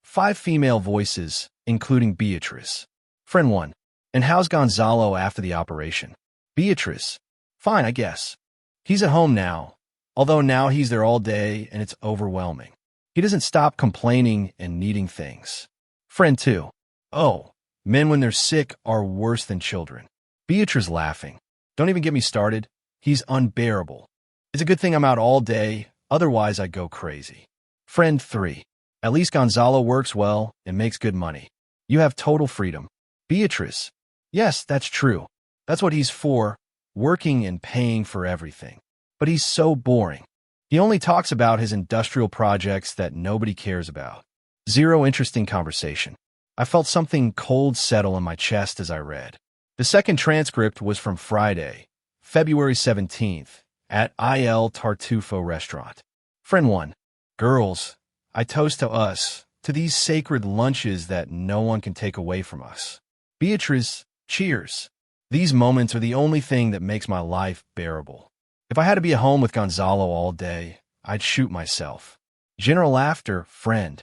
5 female voices, including Beatriz. Friend 1. And how's Gonzalo after the operation? Beatriz. Fine, I guess. He's at home now, although now he's there all day and it's overwhelming. He doesn't stop complaining and needing things. Friend 2. Oh, men when they're sick are worse than children. Beatriz laughing. Don't even get me started. He's unbearable. It's a good thing I'm out all day, otherwise I'd go crazy. Friend 3. At least Gonzalo works well and makes good money. You have total freedom. Beatriz. Yes, that's true. That's what he's for, working and paying for everything. But he's so boring. He only talks about his industrial projects that nobody cares about. Zero interesting conversation. I felt something cold settle in my chest as I read. The second transcript was from Friday, February 17th, at Il Tartufo restaurant. Friend 1. Girls, I toast to us, to these sacred lunches that no one can take away from us. Beatriz, cheers. These moments are the only thing that makes my life bearable. If I had to be at home with Gonzalo all day, I'd shoot myself. General laughter, friend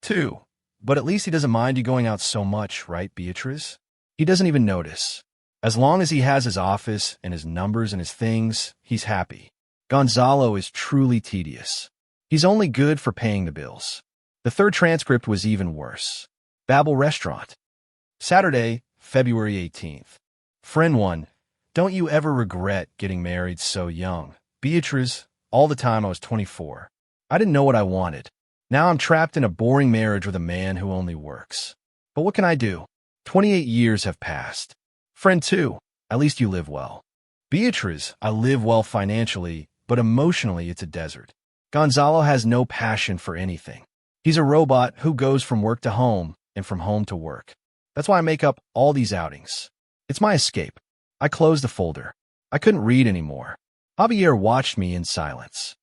2. But at least he doesn't mind you going out so much, right, Beatriz? He doesn't even notice. As long as he has his office and his numbers and his things, he's happy. Gonzalo is truly tedious. He's only good for paying the bills. The third transcript was even worse. Babel Restaurant. Saturday, February 18th. Friend 1. Don't you ever regret getting married so young? Beatriz, all the time I was 24. I didn't know what I wanted. Now I'm trapped in a boring marriage with a man who only works. But what can I do? 28 years have passed. Friend 2. At least you live well. Beatriz, I live well financially, but emotionally it's a desert. Gonzalo has no passion for anything. He's a robot who goes from work to home and from home to work. That's why I make up all these outings. It's my escape. I closed the folder. I couldn't read anymore. Javier watched me in silence.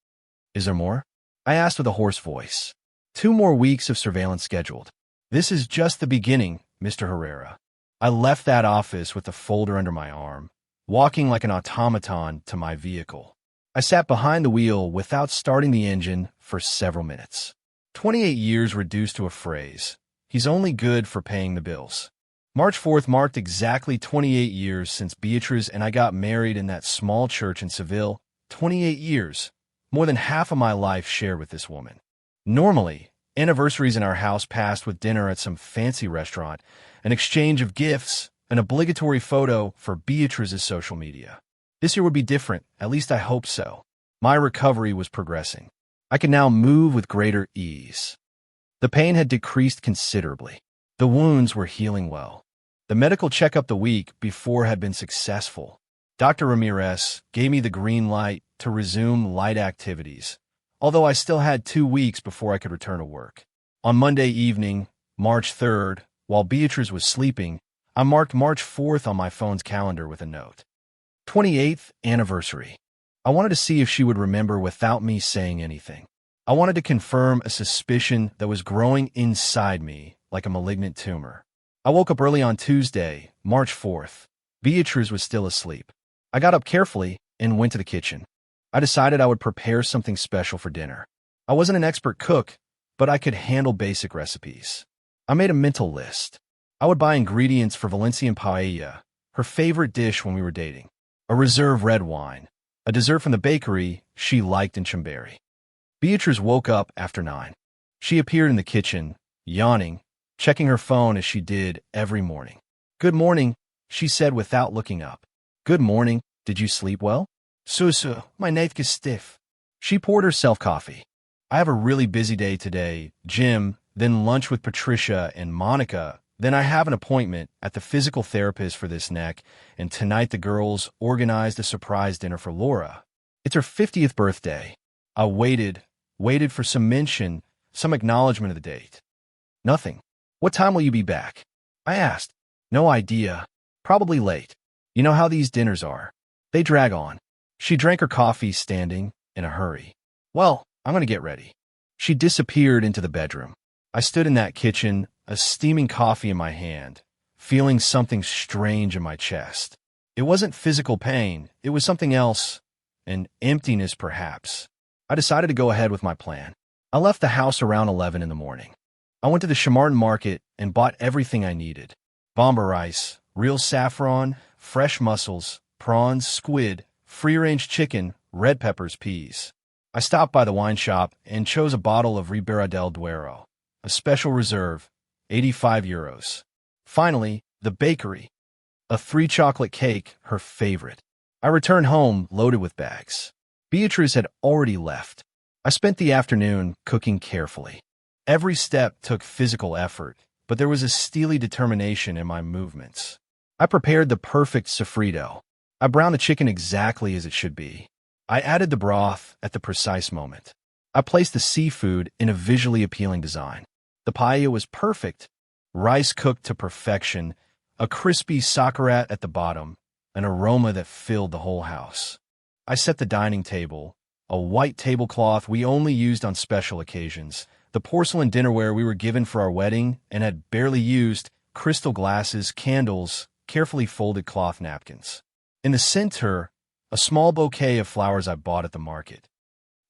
Is there more? I asked with a hoarse voice. 2 more weeks of surveillance scheduled. This is just the beginning, Mr. Herrera. I left that office with the folder under my arm, walking like an automaton to my vehicle. I sat behind the wheel without starting the engine for several minutes. 28 years reduced to a phrase. He's only good for paying the bills. March 4th marked exactly 28 years since Beatriz and I got married in that small church in Seville. 28 years. More than half of my life shared with this woman. Normally, anniversaries in our house passed with dinner at some fancy restaurant, an exchange of gifts, an obligatory photo for Beatriz's social media. This year would be different, at least I hope so. My recovery was progressing. I could now move with greater ease. The pain had decreased considerably. The wounds were healing well. The medical checkup the week before had been successful. Dr. Ramirez gave me the green light to resume light activities, although I still had 2 weeks before I could return to work. On Monday evening, March 3rd, while Beatriz was sleeping, I marked March 4th on my phone's calendar with a note. 28th anniversary. I wanted to see if she would remember without me saying anything. I wanted to confirm a suspicion that was growing inside me like a malignant tumor. I woke up early on Tuesday, March 4th. Beatriz was still asleep. I got up carefully and went to the kitchen. I decided I would prepare something special for dinner. I wasn't an expert cook, but I could handle basic recipes. I made a mental list. I would buy ingredients for Valencian paella, her favorite dish when we were dating, a reserve red wine, a dessert from the bakery she liked in Chambéry. Beatriz woke up after 9. She appeared in the kitchen, yawning, checking her phone as she did every morning. "Good morning," she said without looking up. "Good morning. Did you sleep well?" "Susu, my neck is stiff." She poured herself coffee. "I have a really busy day today, Jim, then lunch with Patricia and Monica. Then I have an appointment at the physical therapist for this neck, and tonight the girls organized a surprise dinner for Laura. It's her 50th birthday." I waited for some mention, some acknowledgement of the date. Nothing. "What time will you be back?" I asked. "No idea. Probably late. You know how these dinners are. They drag on." She drank her coffee standing, in a hurry. "Well, I'm going to get ready." She disappeared into the bedroom. I stood in that kitchen, a steaming coffee in my hand, feeling something strange in my chest. It wasn't physical pain. It was something else, an emptiness perhaps. I decided to go ahead with my plan. I left the house around 11 in the morning. I went to the Chamartin market and bought everything I needed. Bomba rice, real saffron, fresh mussels, prawns, squid, free-range chicken, red peppers, peas. I stopped by the wine shop and chose a bottle of Ribera del Duero, a special reserve, 85 euros. Finally, the bakery, a 3-chocolate cake, her favorite. I returned home loaded with bags. Beatriz had already left. I spent the afternoon cooking carefully. Every step took physical effort, but there was a steely determination in my movements. I prepared the perfect sofrito. I browned the chicken exactly as it should be. I added the broth at the precise moment. I placed the seafood in a visually appealing design. The paella was perfect. Rice cooked to perfection, a crispy sauerkraut at the bottom, an aroma that filled the whole house. I set the dining table, a white tablecloth we only used on special occasions, the porcelain dinnerware we were given for our wedding and had barely used, crystal glasses, candles, carefully folded cloth napkins. In the center, a small bouquet of flowers I bought at the market.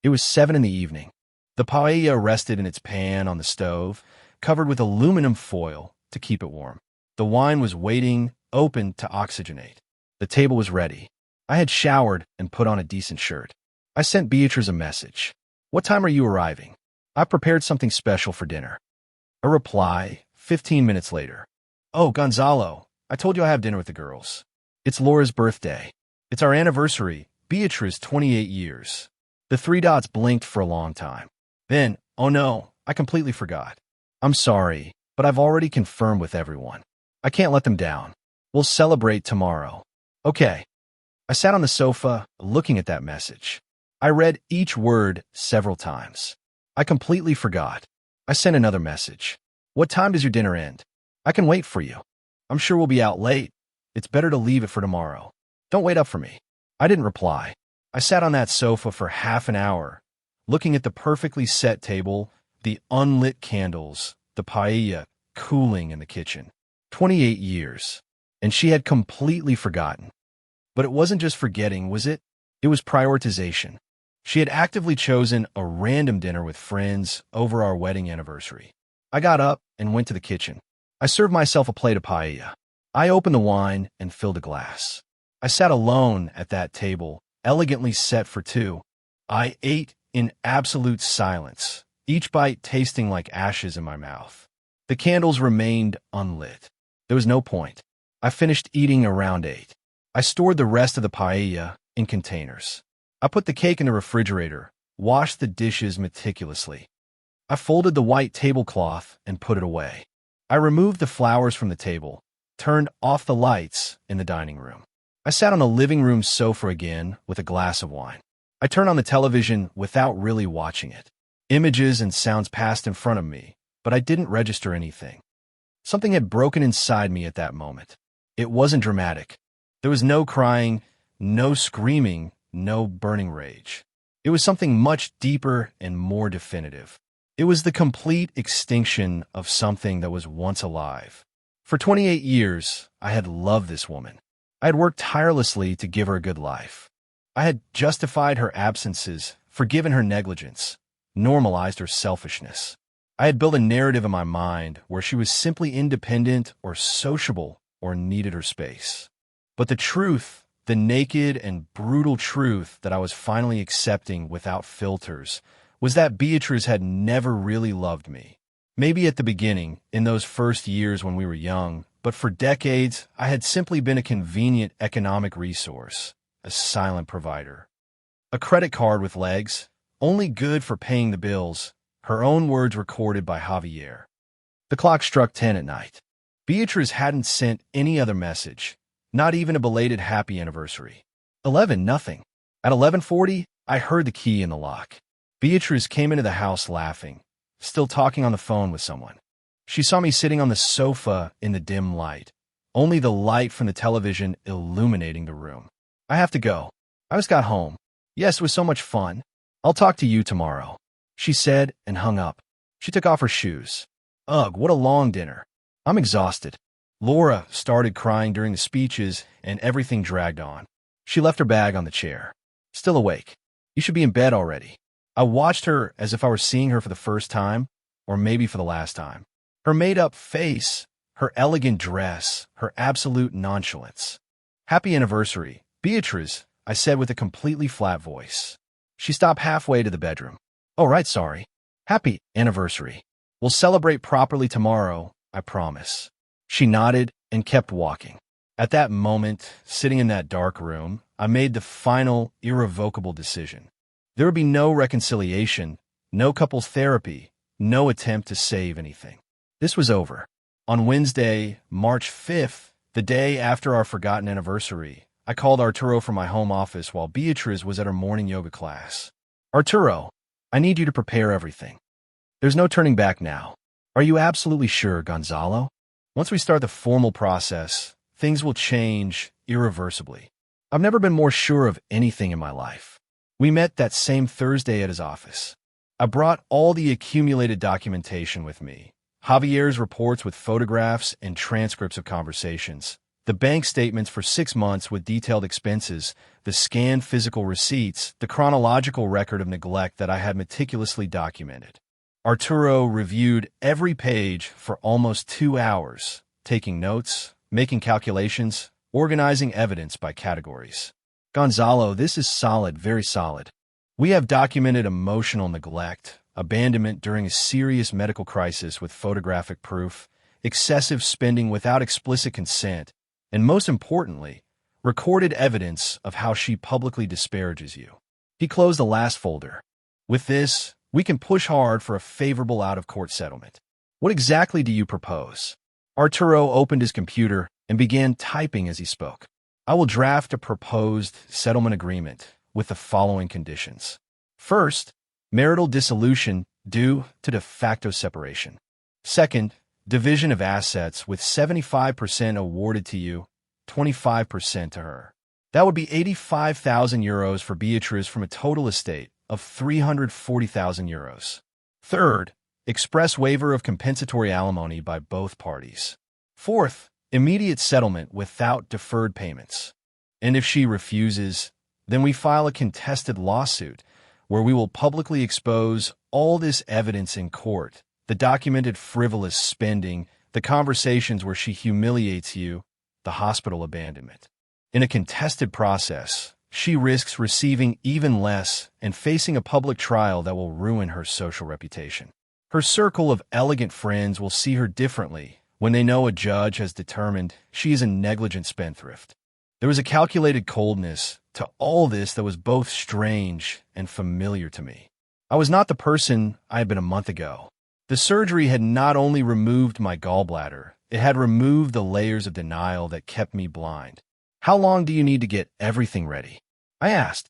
It was 7 in the evening. The paella rested in its pan on the stove, covered with aluminum foil to keep it warm. The wine was waiting, open to oxygenate. The table was ready. I had showered and put on a decent shirt. I sent Beatriz a message. "What time are you arriving? I prepared something special for dinner." A reply, 15 minutes later. "Oh, Gonzalo, I told you I have dinner with the girls. It's Laura's birthday. It's our anniversary, Beatriz, 28 years. The 3 dots blinked for a long time. Then, oh no, I completely forgot. "I'm sorry, but I've already confirmed with everyone. I can't let them down. We'll celebrate tomorrow." "Okay." I sat on the sofa, looking at that message. I read each word several times. I completely forgot. I sent another message. What time does your dinner end? I can wait for you. I'm sure we'll be out late. It's better to leave it for tomorrow. Don't wait up for me. I didn't reply. I sat on that sofa for half an hour, looking at the perfectly set table, the unlit candles, the paella cooling in the kitchen. 28 years. And she had completely forgotten. But it wasn't just forgetting, was it? It was prioritization. She had actively chosen a random dinner with friends over our wedding anniversary. I got up and went to the kitchen. I served myself a plate of paella. I opened the wine and filled a glass. I sat alone at that table, elegantly set for two. I ate in absolute silence, each bite tasting like ashes in my mouth. The candles remained unlit. There was no point. I finished eating around 8. I stored the rest of the paella in containers. I put the cake in the refrigerator, washed the dishes meticulously. I folded the white tablecloth and put it away. I removed the flowers from the table, turned off the lights in the dining room. I sat on the living room sofa again with a glass of wine. I turned on the television without really watching it. Images and sounds passed in front of me, but I didn't register anything. Something had broken inside me at that moment. It wasn't dramatic. There was no crying, no screaming, no burning rage. It was something much deeper and more definitive. It was the complete extinction of something that was once alive. For 28 years, I had loved this woman. I had worked tirelessly to give her a good life. I had justified her absences, forgiven her negligence, normalized her selfishness. I had built a narrative in my mind where she was simply independent or sociable or needed her space. But the truth, the naked and brutal truth that I was finally accepting without filters, was that Beatrice had never really loved me. Maybe at the beginning, in those first years when we were young, but for decades, I had simply been a convenient economic resource, a silent provider. A credit card with legs, only good for paying the bills, her own words recorded by Javier. The clock struck 10 at night. Beatrice hadn't sent any other message, not even a belated happy anniversary. 11, nothing. At 11:40, I heard the key in the lock. Beatrice came into the house laughing, still talking on the phone with someone. She saw me sitting on the sofa in the dim light, only the light from the television illuminating the room. I have to go. I just got home. Yes, it was so much fun. I'll talk to you tomorrow, she said and hung up. She took off her shoes. Ugh, what a long dinner. I'm exhausted. Laura started crying during the speeches and everything dragged on. She left her bag on the chair. Still awake. You should be in bed already. I watched her as if I were seeing her for the first time, or maybe for the last time. Her made-up face, her elegant dress, her absolute nonchalance. Happy anniversary, Beatrice, I said with a completely flat voice. She stopped halfway to the bedroom. Oh, right, sorry. Happy anniversary. We'll celebrate properly tomorrow, I promise. She nodded and kept walking. At that moment, sitting in that dark room, I made the final, irrevocable decision. There would be no reconciliation, no couples therapy, no attempt to save anything. This was over. On Wednesday, March 5th, the day after our forgotten anniversary, I called Arturo from my home office while Beatrice was at her morning yoga class. Arturo, I need you to prepare everything. There's no turning back now. Are you absolutely sure, Gonzalo? Once we start the formal process, things will change irreversibly. I've never been more sure of anything in my life. We met that same Thursday at his office. I brought all the accumulated documentation with me. Javier's reports with photographs and transcripts of conversations, the bank statements for 6 months with detailed expenses, the scanned physical receipts, the chronological record of neglect that I had meticulously documented. Arturo reviewed every page for almost 2 hours, taking notes, making calculations, organizing evidence by categories. Gonzalo, this is solid, very solid. We have documented emotional neglect, abandonment during a serious medical crisis with photographic proof, excessive spending without explicit consent, and most importantly, recorded evidence of how she publicly disparages you. He closed the last folder. With this, we can push hard for a favorable out-of-court settlement. What exactly do you propose? Arturo opened his computer and began typing as he spoke. I will draft a proposed settlement agreement with the following conditions. First, marital dissolution due to de facto separation. Second, division of assets with 75% awarded to you, 25% to her. That would be 85,000 euros for Beatrice from a total estate of 340,000 euros. Third, express waiver of compensatory alimony by both parties. Fourth, immediate settlement without deferred payments. And if she refuses, then we file a contested lawsuit where we will publicly expose all this evidence in court, the documented frivolous spending, the conversations where she humiliates you, the hospital abandonment. In a contested process, she risks receiving even less and facing a public trial that will ruin her social reputation. Her circle of elegant friends will see her differently when they know a judge has determined she is a negligent spendthrift. There was a calculated coldness to all this that was both strange and familiar to me. I was not the person I had been a month ago. The surgery had not only removed my gallbladder, it had removed the layers of denial that kept me blind. How long do you need to get everything ready? I asked.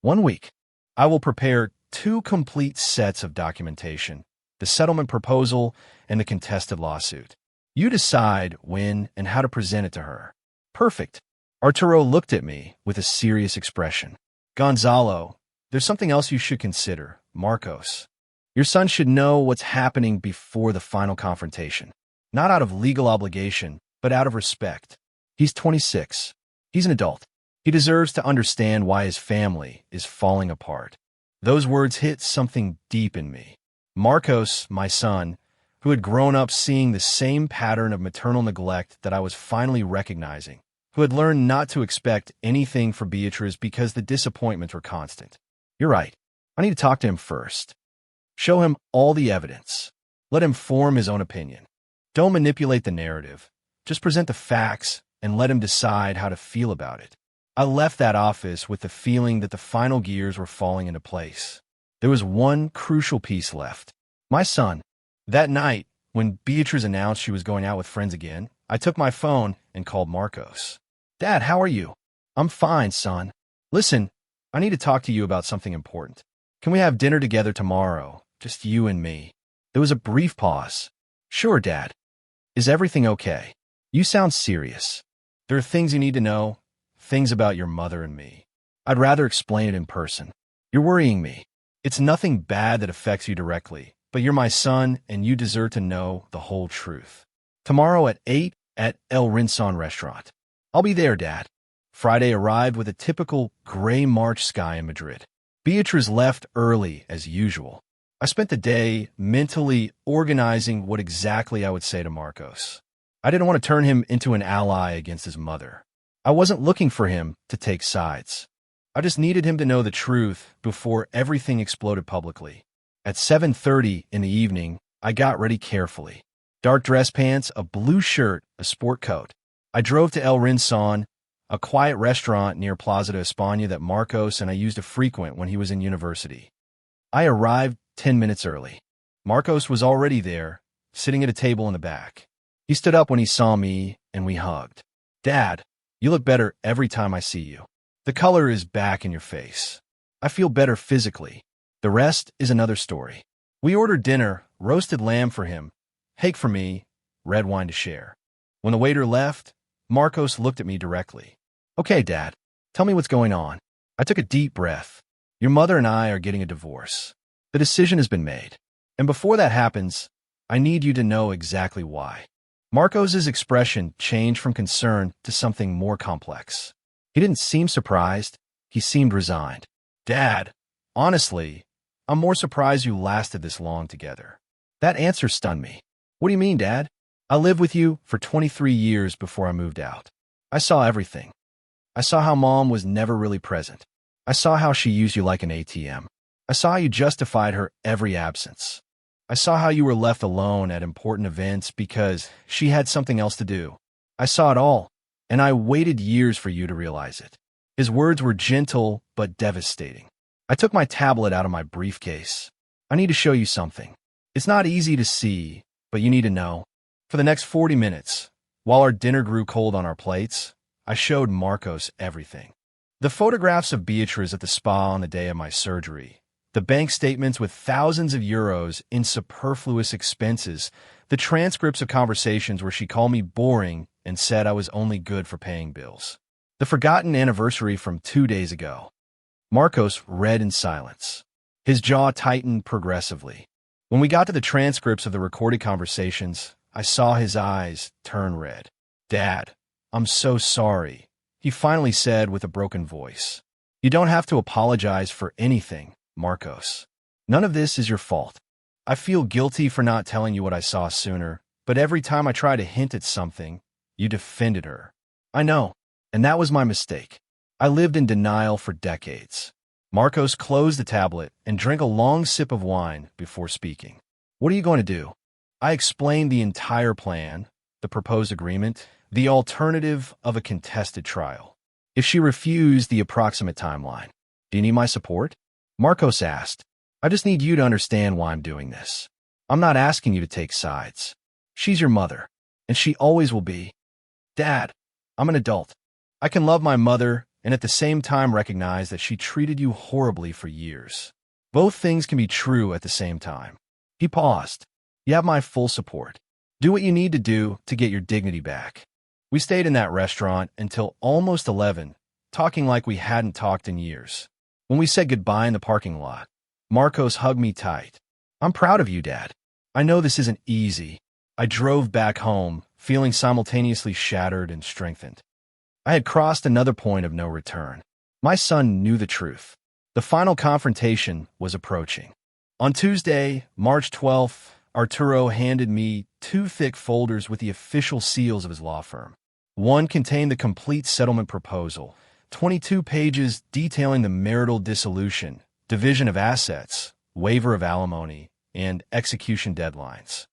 1 week. I will prepare 2 complete sets of documentation, the settlement proposal and the contested lawsuit. You decide when and how to present it to her. Perfect. Arturo looked at me with a serious expression. Gonzalo, there's something else you should consider, Marcos. Your son should know what's happening before the final confrontation. Not out of legal obligation, but out of respect. He's 26. He's an adult. He deserves to understand why his family is falling apart. Those words hit something deep in me. Marcos, my son, who had grown up seeing the same pattern of maternal neglect that I was finally recognizing, who had learned not to expect anything for Beatrice because the disappointments were constant. You're right. I need to talk to him first. Show him all the evidence. Let him form his own opinion. Don't manipulate the narrative. Just present the facts and let him decide how to feel about it. I left that office with the feeling that the final gears were falling into place. There was one crucial piece left. My son. That night, when Beatrice announced she was going out with friends again, I took my phone and called Marcos. Dad, how are you? I'm fine, son. Listen, I need to talk to you about something important. Can we have dinner together tomorrow? Just you and me. There was a brief pause. Sure, Dad. Is everything okay? You sound serious. There are things you need to know, things about your mother and me. I'd rather explain it in person. You're worrying me. It's nothing bad that affects you directly, but you're my son and you deserve to know the whole truth. Tomorrow at 8 at El Rinson restaurant. I'll be there, Dad. Friday arrived with a typical gray March sky in Madrid. Beatrice left early as usual. I spent the day mentally organizing what exactly I would say to Marcos. I didn't want to turn him into an ally against his mother. I wasn't looking for him to take sides. I just needed him to know the truth before everything exploded publicly. At 7:30 in the evening, I got ready carefully. Dark dress pants, a blue shirt, a sport coat. I drove to El Rinson, a quiet restaurant near Plaza de España that Marcos and I used to frequent when he was in university. I arrived 10 minutes early. Marcos was already there, sitting at a table in the back. He stood up when he saw me, and we hugged. Dad, you look better every time I see you. The color is back in your face. I feel better physically. The rest is another story. We ordered dinner, roasted lamb for him, hake for me, red wine to share. When the waiter left, Marcos looked at me directly. Okay, Dad, tell me what's going on. I took a deep breath. Your mother and I are getting a divorce. The decision has been made. And before that happens, I need you to know exactly why. Marcos's expression changed from concern to something more complex. He didn't seem surprised. He seemed resigned. Dad, honestly, I'm more surprised you lasted this long together. That answer stunned me. What do you mean, Dad? I lived with you for 23 years before I moved out. I saw everything. I saw how Mom was never really present. I saw how she used you like an ATM. I saw how you justified her every absence. I saw how you were left alone at important events because she had something else to do. I saw it all, and I waited years for you to realize it. His words were gentle but devastating. I took my tablet out of my briefcase. I need to show you something. It's not easy to see, but you need to know. For the next 40 minutes, while our dinner grew cold on our plates, I showed Marcos everything. The photographs of Beatrice at the spa on the day of my surgery, the bank statements with thousands of euros in superfluous expenses, the transcripts of conversations where she called me boring and said I was only good for paying bills. The forgotten anniversary from 2 days ago. Marcos read in silence. His jaw tightened progressively. When we got to the transcripts of the recorded conversations, I saw his eyes turn red. "Dad, I'm so sorry," he finally said with a broken voice. "You don't have to apologize for anything, Marcos. None of this is your fault. I feel guilty for not telling you what I saw sooner, but every time I try to hint at something, you defended her. I know, and that was my mistake. I lived in denial for decades." Marcos closed the tablet and drank a long sip of wine before speaking. "What are you going to do?" I explained the entire plan, the proposed agreement, the alternative of a contested trial. If she refused, the approximate timeline. "Do you need my support?" Marcos asked. "I just need you to understand why I'm doing this. I'm not asking you to take sides. She's your mother, and she always will be. Dad, I'm an adult. I can love my mother and at the same time recognize that she treated you horribly for years. Both things can be true at the same time." He paused. "You have my full support. Do what you need to do to get your dignity back." We stayed in that restaurant until almost 11, talking like we hadn't talked in years. When we said goodbye in the parking lot, Marcos hugged me tight. "I'm proud of you, Dad. I know this isn't easy." I drove back home, feeling simultaneously shattered and strengthened. I had crossed another point of no return. My son knew the truth. The final confrontation was approaching. On Tuesday, March 12th, Arturo handed me 2 thick folders with the official seals of his law firm. One contained the complete settlement proposal, 22 pages detailing the marital dissolution, division of assets, waiver of alimony, and execution deadlines.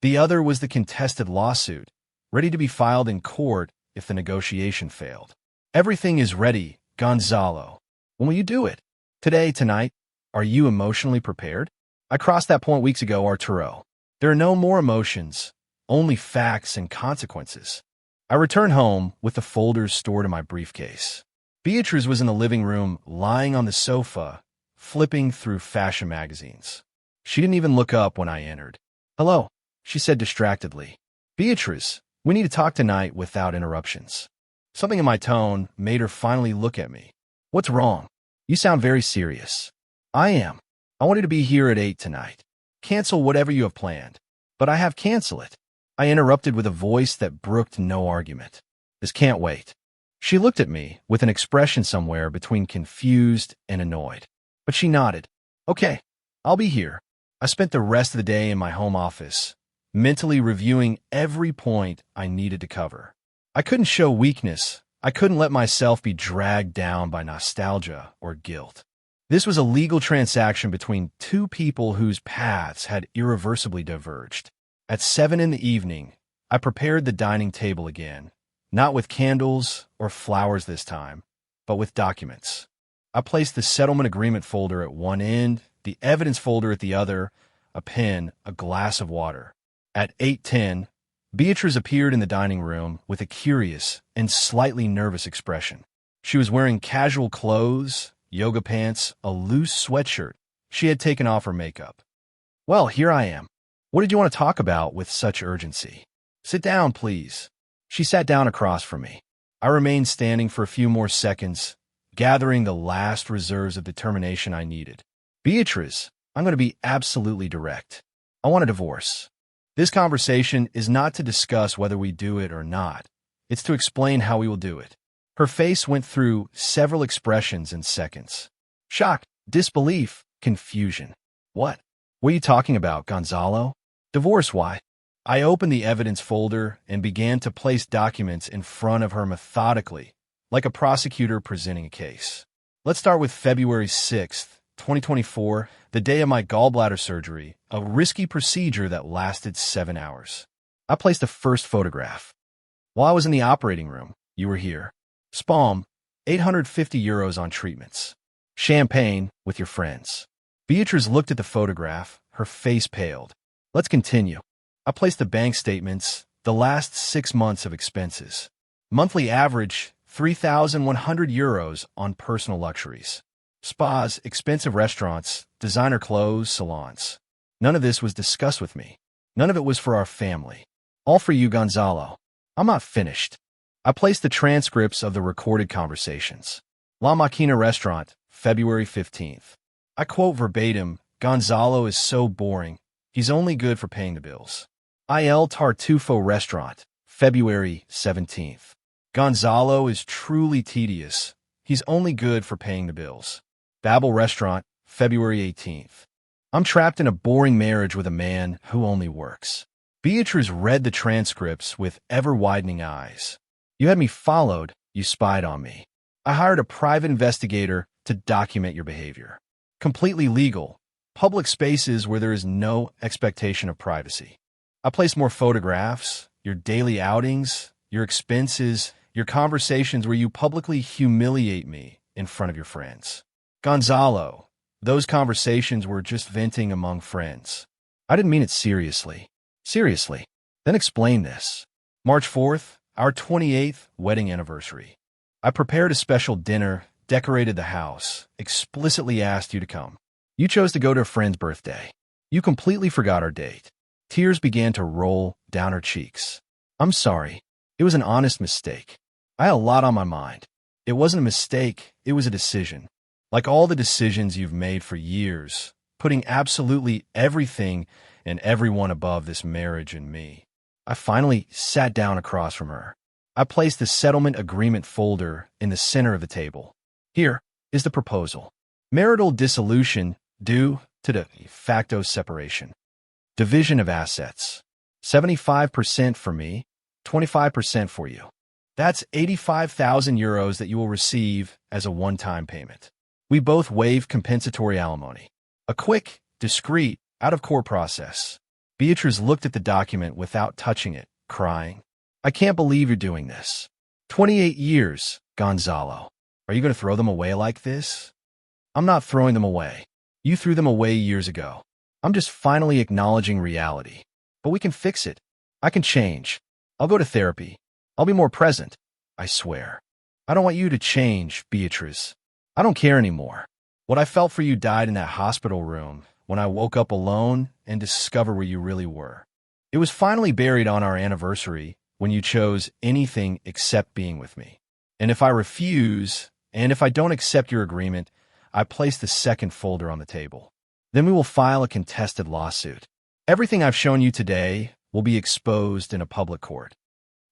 The other was the contested lawsuit, ready to be filed in court if the negotiation failed. "Everything is ready, Gonzalo. When will you do it? Today, tonight? Are you emotionally prepared?" "I crossed that point weeks ago, Arturo. There are no more emotions, only facts and consequences." I returned home with the folders stored in my briefcase. Beatrice was in the living room, lying on the sofa, flipping through fashion magazines. She didn't even look up when I entered. "Hello," she said distractedly. "Beatrice, we need to talk tonight without interruptions." Something in my tone made her finally look at me. "What's wrong? You sound very serious." "I am. I wanted to be here at 8 tonight. Cancel whatever you have planned." "But I have cancel it," I interrupted with a voice that brooked no argument. "This can't wait." She looked at me with an expression somewhere between confused and annoyed. But she nodded. "Okay, I'll be here." I spent the rest of the day in my home office, mentally reviewing every point I needed to cover. I couldn't show weakness. I couldn't let myself be dragged down by nostalgia or guilt. This was a legal transaction between 2 people whose paths had irreversibly diverged. At 7 in the evening, I prepared the dining table again, not with candles or flowers this time, but with documents. I placed the settlement agreement folder at one end, the evidence folder at the other, a pen, a glass of water. At 8:10, Beatrice appeared in the dining room with a curious and slightly nervous expression. She was wearing casual clothes, yoga pants, a loose sweatshirt. She had taken off her makeup. "Well, here I am. What did you want to talk about with such urgency?" "Sit down, please." She sat down across from me. I remained standing for a few more seconds, gathering the last reserves of determination I needed. "Beatrice, I'm going to be absolutely direct. I want a divorce. This conversation is not to discuss whether we do it or not. It's to explain how we will do it." Her face went through several expressions in seconds. Shock, disbelief, confusion. "What? What are you talking about, Gonzalo? Divorce, why?" I opened the evidence folder and began to place documents in front of her methodically, like a prosecutor presenting a case. Let's start with February 6th, 2024, the day of my gallbladder surgery, a risky procedure that lasted 7 hours. I placed the first photograph. "While I was in the operating room, you were here. Spalm, 850 euros on treatments. Champagne with your friends." Beatrice looked at the photograph, her face paled. "Let's continue." I placed the bank statements, the last 6 months of expenses. Monthly average, 3,100 euros on personal luxuries. Spas, expensive restaurants, designer clothes, salons. None of this was discussed with me. None of it was for our family. All for you, Gonzalo. I'm not finished. I placed the transcripts of the recorded conversations. La Maquina Restaurant, February 15th. I quote verbatim, Gonzalo is so boring. He's only good for paying the bills. Il Tartufo Restaurant, February 17th. Gonzalo is truly tedious. He's only good for paying the bills. Babel Restaurant, February 18th. I'm trapped in a boring marriage with a man who only works. Beatrice read the transcripts with ever-widening eyes. You had me followed, you spied on me. I hired a private investigator to document your behavior. Completely legal. Public spaces where there is no expectation of privacy. I placed more photographs, your daily outings, your expenses, your conversations where you publicly humiliate me in front of your friends. Gonzalo, those conversations were just venting among friends. I didn't mean it seriously. Seriously. Then explain this. March 4th, our 28th wedding anniversary. I prepared a special dinner, decorated the house, explicitly asked you to come. You chose to go to a friend's birthday. You completely forgot our date. Tears began to roll down her cheeks. I'm sorry. It was an honest mistake. I had a lot on my mind. It wasn't a mistake, it was a decision. Like all the decisions you've made for years, putting absolutely everything and everyone above this marriage and me. I finally sat down across from her. I placed the settlement agreement folder in the center of the table. Here is the proposal. Marital dissolution due to de facto separation. Division of assets. 75% for me, 25% for you. That's 85,000 euros that you will receive as a one-time payment. We both waive compensatory alimony. A quick, discreet, out-of-court process. Beatrice looked at the document without touching it, crying. I can't believe you're doing this. 28 years, Gonzalo. Are you going to throw them away like this? I'm not throwing them away. You threw them away years ago. I'm just finally acknowledging reality. But we can fix it. I can change. I'll go to therapy. I'll be more present. I swear. I don't want you to change, Beatrice. I don't care anymore. What I felt for you died in that hospital room when I woke up alone and discovered where you really were. It was finally buried on our anniversary when you chose anything except being with me. And if I refuse, and if I don't accept your agreement, I place the second folder on the table. Then we will file a contested lawsuit. Everything I've shown you today will be exposed in a public court.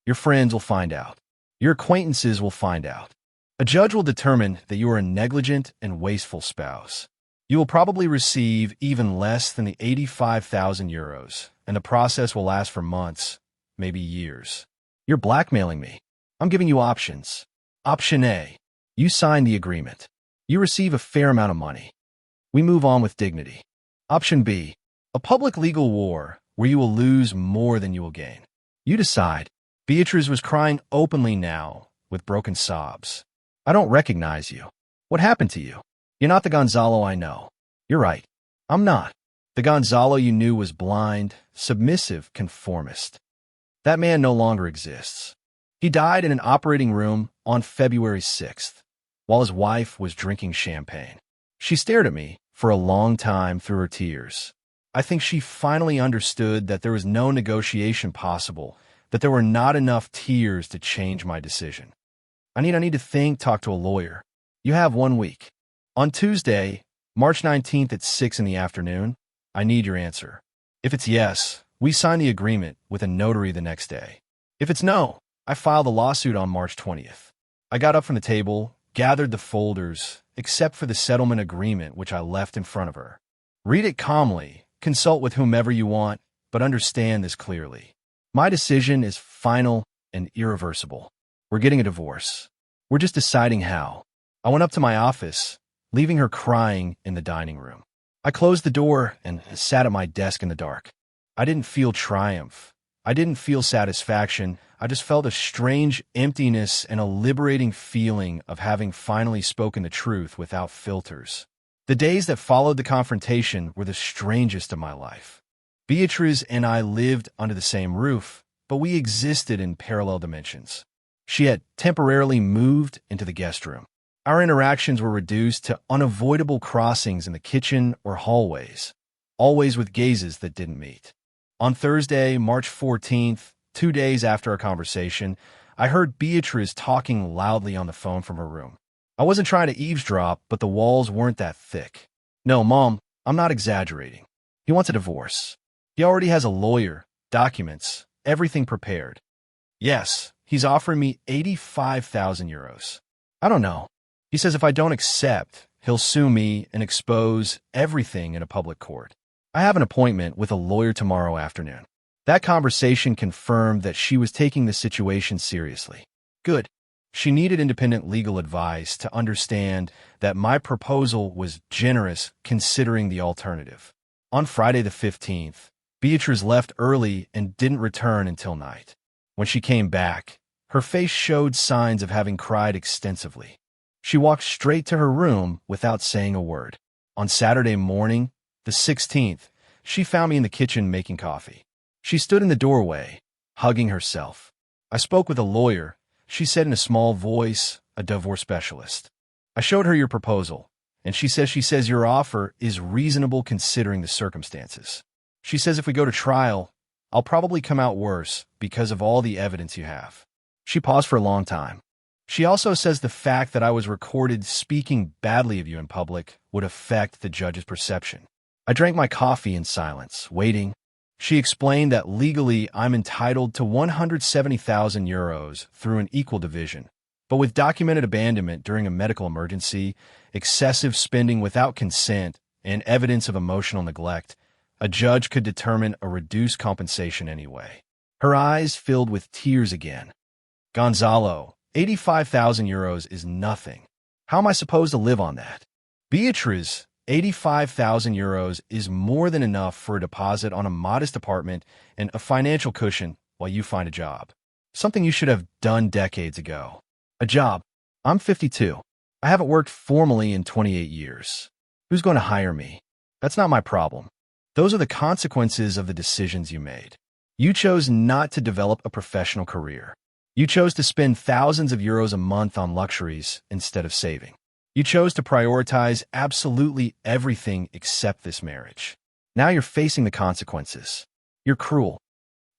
Your friends will find out. Your acquaintances will find out. A judge will determine that you are a negligent and wasteful spouse. You will probably receive even less than the 85,000 euros, and the process will last for months, maybe years. You're blackmailing me. I'm giving you options. Option A. You sign the agreement. You receive a fair amount of money. We move on with dignity. Option B. A public legal war where you will lose more than you will gain. You decide. Beatrice was crying openly now, with broken sobs. I don't recognize you. What happened to you? You're not the Gonzalo I know. You're right. I'm not. The Gonzalo you knew was blind, submissive, conformist. That man no longer exists. He died in an operating room on February 6th, while his wife was drinking champagne. She stared at me for a long time through her tears. I think she finally understood that there was no negotiation possible, that there were not enough tears to change my decision. I need to think, talk to a lawyer. You have 1 week. On Tuesday, March 19th at 6 in the afternoon, I need your answer. If it's yes, we sign the agreement with a notary the next day. If it's no, I file the lawsuit on March 20th. I got up from the table, gathered the folders, except for the settlement agreement which I left in front of her. Read it calmly, consult with whomever you want, but understand this clearly. My decision is final and irreversible. We're getting a divorce. We're just deciding how. I went up to my office, leaving her crying in the dining room. I closed the door and sat at my desk in the dark. I didn't feel triumph. I didn't feel satisfaction. I just felt a strange emptiness and a liberating feeling of having finally spoken the truth without filters. The days that followed the confrontation were the strangest of my life. Beatrice and I lived under the same roof, but we existed in parallel dimensions. She had temporarily moved into the guest room. Our interactions were reduced to unavoidable crossings in the kitchen or hallways, always with gazes that didn't meet. On Thursday, March 14th, 2 days after our conversation, I heard Beatrice talking loudly on the phone from her room. I wasn't trying to eavesdrop, but the walls weren't that thick. No, Mom, I'm not exaggerating. He wants a divorce. He already has a lawyer, documents, everything prepared. Yes, he's offering me 85,000 euros. I don't know. He says if I don't accept, he'll sue me and expose everything in a public court. I have an appointment with a lawyer tomorrow afternoon. That conversation confirmed that she was taking the situation seriously. Good. She needed independent legal advice to understand that my proposal was generous considering the alternative. On Friday the 15th, Beatrice left early and didn't return until night. When she came back, her face showed signs of having cried extensively. She walked straight to her room without saying a word. On Saturday morning, the 16th, she found me in the kitchen making coffee. She stood in the doorway, hugging herself. I spoke with a lawyer, she said in a small voice, a divorce specialist. I showed her your proposal, and she says your offer is reasonable considering the circumstances. She says if we go to trial, I'll probably come out worse because of all the evidence you have. She paused for a long time. She also says the fact that I was recorded speaking badly of you in public would affect the judge's perception. I drank my coffee in silence, waiting. She explained that legally I'm entitled to 170,000 euros through an equal division, but with documented abandonment during a medical emergency, excessive spending without consent, and evidence of emotional neglect, a judge could determine a reduced compensation anyway. Her eyes filled with tears again. Gonzalo, 85,000 euros is nothing. How am I supposed to live on that? Beatrice, 85,000 euros is more than enough for a deposit on a modest apartment and a financial cushion while you find a job. Something you should have done decades ago. A job. I'm 52. I haven't worked formally in 28 years. Who's going to hire me? That's not my problem. Those are the consequences of the decisions you made. You chose not to develop a professional career. You chose to spend thousands of euros a month on luxuries instead of saving. You chose to prioritize absolutely everything except this marriage. Now you're facing the consequences. You're cruel.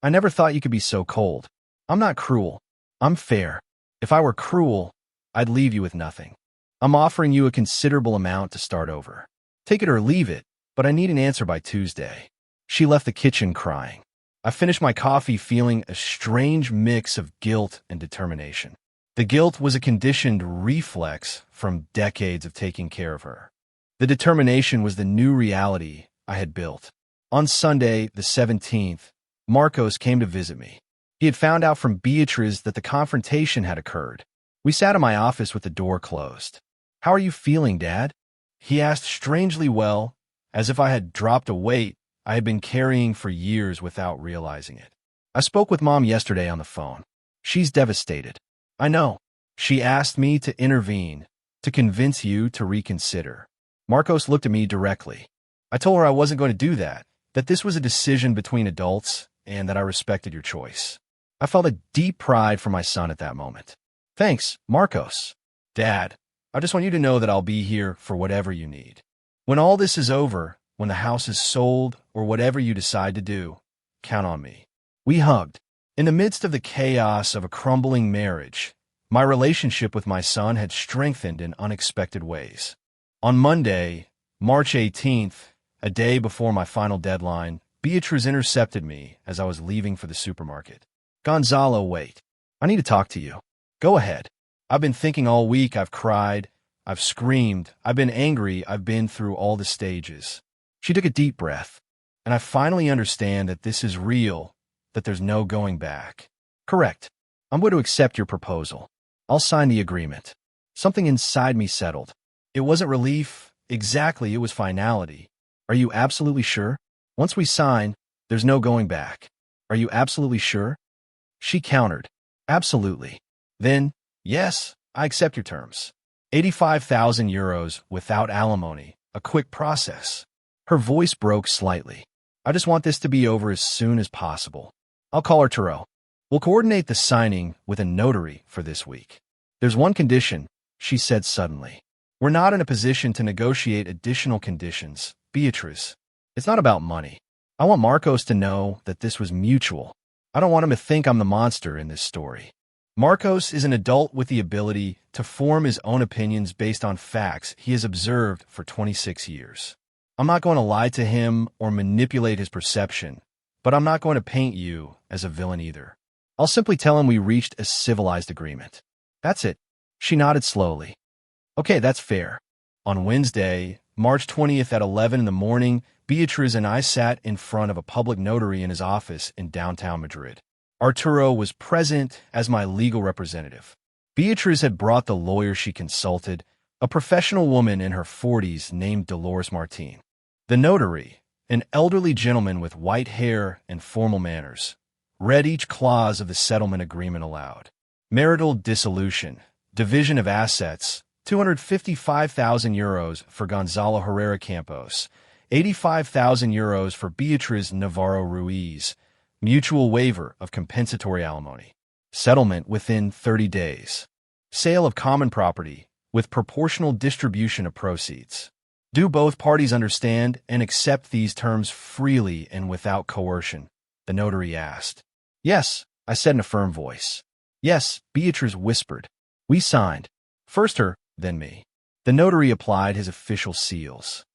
I never thought you could be so cold. I'm not cruel. I'm fair. If I were cruel, I'd leave you with nothing. I'm offering you a considerable amount to start over. Take it or leave it, but I need an answer by Tuesday. She left the kitchen crying. I finished my coffee feeling a strange mix of guilt and determination. The guilt was a conditioned reflex from decades of taking care of her. The determination was the new reality I had built. On Sunday, the 17th, Marcos came to visit me. He had found out from Beatrice that the confrontation had occurred. We sat in my office with the door closed. "How are you feeling, Dad?" He asked strangely well, as if I had dropped a weight I had been carrying for years without realizing it. I spoke with Mom yesterday on the phone. She's devastated. I know. She asked me to intervene, to convince you to reconsider. Marcos looked at me directly. I told her I wasn't going to do that this was a decision between adults, and that I respected your choice. I felt a deep pride for my son at that moment. Thanks, Marcos. Dad, I just want you to know that I'll be here for whatever you need. When all this is over, when the house is sold, or whatever you decide to do, count on me. We hugged. In the midst of the chaos of a crumbling marriage, my relationship with my son had strengthened in unexpected ways. On Monday, March 18th, a day before my final deadline, Beatrice intercepted me as I was leaving for the supermarket. "Gonzalo, wait. I need to talk to you." "Go ahead. I've been thinking all week. I've cried. I've screamed. I've been angry. I've been through all the stages." She took a deep breath. "And I finally understand that this is real, that there's no going back." "Correct. I'm going to accept your proposal. I'll sign the agreement." Something inside me settled. It wasn't relief. Exactly, it was finality. "Are you absolutely sure? Once we sign, there's no going back. Are you absolutely sure?" She countered. "Absolutely." "Then, yes, I accept your terms. 85,000 euros without alimony, a quick process." Her voice broke slightly. "I just want this to be over as soon as possible. I'll call her tomorrow." We'll coordinate the signing with a notary for this week. There's one condition, she said suddenly. We're not in a position to negotiate additional conditions, Beatrice. It's not about money. I want Marcos to know that this was mutual. I don't want him to think I'm the monster in this story. Marcos is an adult with the ability to form his own opinions based on facts he has observed for 26 years. I'm not going to lie to him or manipulate his perception, but I'm not going to paint you as a villain either. I'll simply tell him we reached a civilized agreement. That's it. She nodded slowly. Okay, that's fair. On Wednesday, March 20th at 11 in the morning, Beatriz and I sat in front of a public notary in his office in downtown Madrid. Arturo was present as my legal representative. Beatriz had brought the lawyer she consulted, a professional woman in her 40s named Dolores Martin. The notary, an elderly gentleman with white hair and formal manners, read each clause of the settlement agreement aloud. Marital dissolution, division of assets, 255,000 euros for Gonzalo Herrera Campos, 85,000 euros for Beatriz Navarro Ruiz, mutual waiver of compensatory alimony, settlement within 30 days, sale of common property with proportional distribution of proceeds. Do both parties understand and accept these terms freely and without coercion? The notary asked. Yes, I said in a firm voice. Yes, Beatriz whispered. We signed. First her, then me. The notary applied his official seals.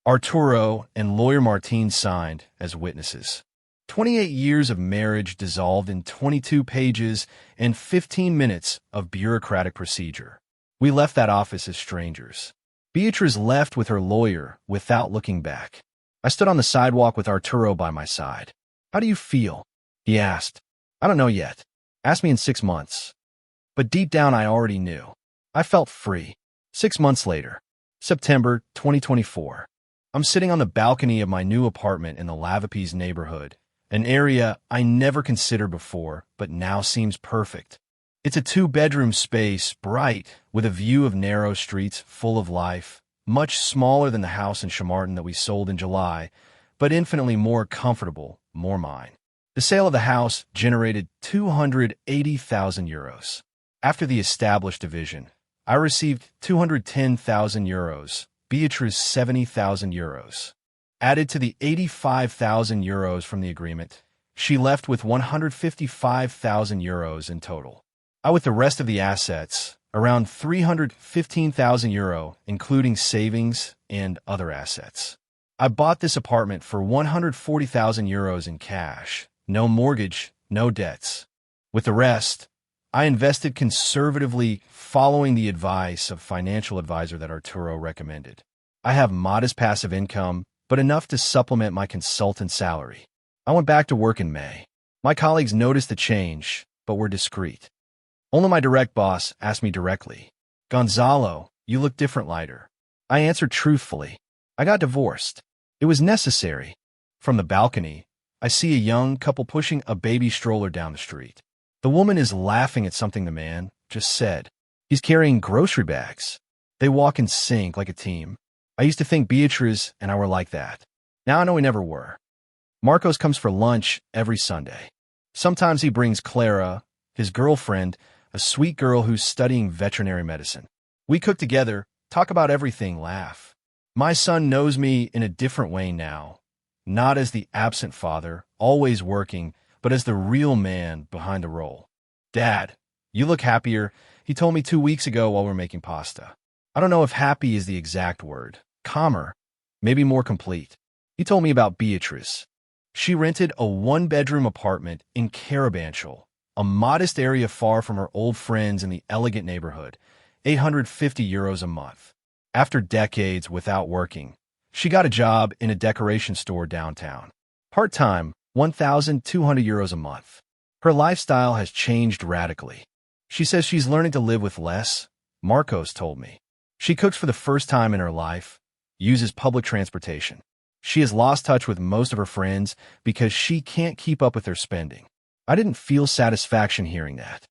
Arturo and lawyer Martin signed as witnesses. 28 years of marriage dissolved in 22 pages and 15 minutes of bureaucratic procedure. We left that office as strangers. Beatriz left with her lawyer without looking back. I stood on the sidewalk with Arturo by my side. How do you feel? He asked. I don't know yet. Ask me in 6 months. But deep down I already knew. I felt free. 6 months later, September 2024. I'm sitting on the balcony of my new apartment in the Lavapiés neighborhood, an area I never considered before, but now seems perfect. It's a 2-bedroom space, bright, with a view of narrow streets full of life, much smaller than the house in Chamartin that we sold in July, but infinitely more comfortable, more mine. The sale of the house generated 280,000 euros. After the established division, I received 210,000 euros, Beatriz 70,000 euros. Added to the 85,000 euros from the agreement, she left with 155,000 euros in total. I with the rest of the assets, around 315,000 euro, including savings and other assets. I bought this apartment for 140,000 euros in cash, no mortgage, no debts. With the rest, I invested conservatively following the advice of financial advisor that Arturo recommended. I have modest passive income, but enough to supplement my consultant salary. I went back to work in May. My colleagues noticed the change, but were discreet. Only my direct boss asked me directly, Gonzalo, you look different lighter. I answered truthfully. I got divorced. It was necessary. From the balcony, I see a young couple pushing a baby stroller down the street. The woman is laughing at something the man just said. He's carrying grocery bags. They walk in sync like a team. I used to think Beatriz and I were like that. Now I know we never were. Marcos comes for lunch every Sunday. Sometimes he brings Clara, his girlfriend, a sweet girl who's studying veterinary medicine. We cook together, talk about everything, laugh. My son knows me in a different way now, not as the absent father, always working, but as the real man behind the role. Dad, you look happier, he told me 2 weeks ago while we were making pasta. I don't know if happy is the exact word. Calmer, maybe more complete. He told me about Beatriz. She rented a 1-bedroom apartment in Carabanchel, a modest area far from her old friends in the elegant neighborhood, 850 euros a month. After decades without working, she got a job in a decoration store downtown. Part-time, 1,200 euros a month. Her lifestyle has changed radically. She says she's learning to live with less, Marcos told me. She cooks for the first time in her life, uses public transportation. She has lost touch with most of her friends because she can't keep up with their spending. I didn't feel satisfaction hearing that,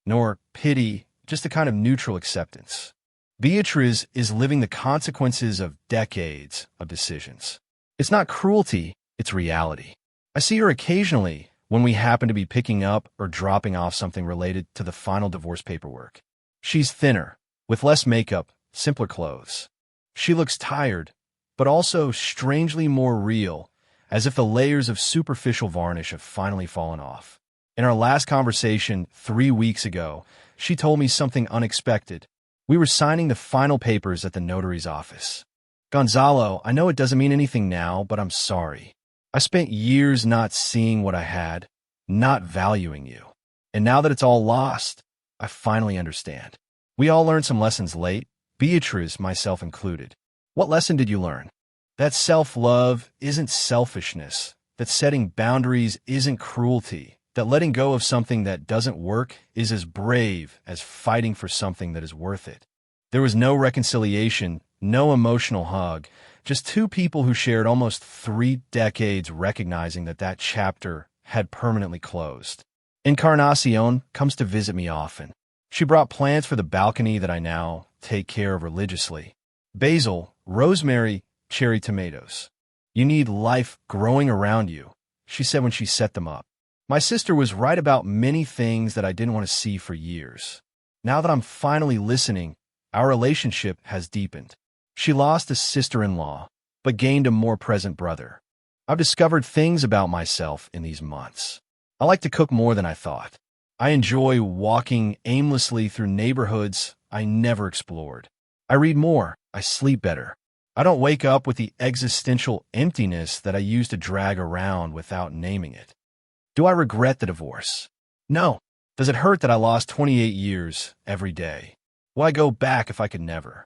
nor pity, just a kind of neutral acceptance. Beatriz is living the consequences of decades of decisions. It's not cruelty, it's reality. I see her occasionally when we happen to be picking up or dropping off something related to the final divorce paperwork. She's thinner, with less makeup, simpler clothes. She looks tired, but also strangely more real, as if the layers of superficial varnish have finally fallen off. In our last conversation 3 weeks ago, she told me something unexpected. We were signing the final papers at the notary's office. Gonzalo, I know it doesn't mean anything now, but I'm sorry. I spent years not seeing what I had, not valuing you. And now that it's all lost, I finally understand. We all learned some lessons late, Beatrice, myself included. What lesson did you learn? That self-love isn't selfishness, that setting boundaries isn't cruelty, that letting go of something that doesn't work is as brave as fighting for something that is worth it. There was no reconciliation, no emotional hug, just two people who shared almost 3 decades recognizing that that chapter had permanently closed. Encarnacion comes to visit me often. She brought plants for the balcony that I now take care of religiously. Basil, rosemary, cherry tomatoes. You need life growing around you, she said when she set them up. My sister was right about many things that I didn't want to see for years. Now that I'm finally listening, our relationship has deepened. She lost a sister-in-law, but gained a more present brother. I've discovered things about myself in these months. I like to cook more than I thought. I enjoy walking aimlessly through neighborhoods I never explored. I read more. I sleep better. I don't wake up with the existential emptiness that I used to drag around without naming it. Do I regret the divorce? No. Does it hurt that I lost 28 years every day? Will I go back if I could never?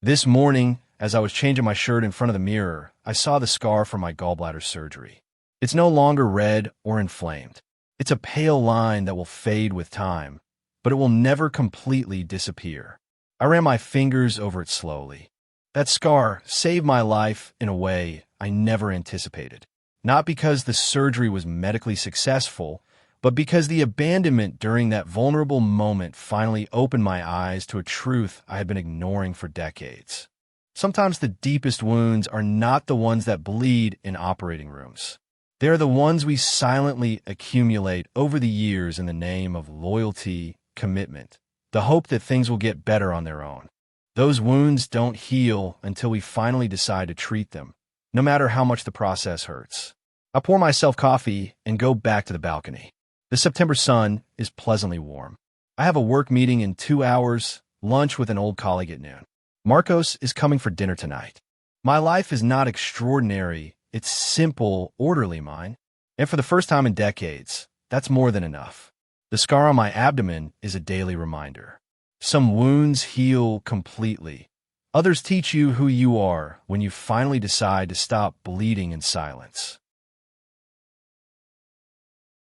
This morning, as I was changing my shirt in front of the mirror, I saw the scar from my gallbladder surgery. It's no longer red or inflamed. It's a pale line that will fade with time, but it will never completely disappear. I ran my fingers over it slowly. That scar saved my life in a way I never anticipated. Not because the surgery was medically successful, but because the abandonment during that vulnerable moment finally opened my eyes to a truth I had been ignoring for decades. Sometimes the deepest wounds are not the ones that bleed in operating rooms. They are the ones we silently accumulate over the years in the name of loyalty, commitment, the hope that things will get better on their own. Those wounds don't heal until we finally decide to treat them, no matter how much the process hurts. I pour myself coffee and go back to the balcony. The September sun is pleasantly warm. I have a work meeting in 2 hours, lunch with an old colleague at noon. Marcos is coming for dinner tonight. My life is not extraordinary. It's simple, orderly mine. And for the first time in decades, that's more than enough. The scar on my abdomen is a daily reminder. Some wounds heal completely. Others teach you who you are when you finally decide to stop bleeding in silence.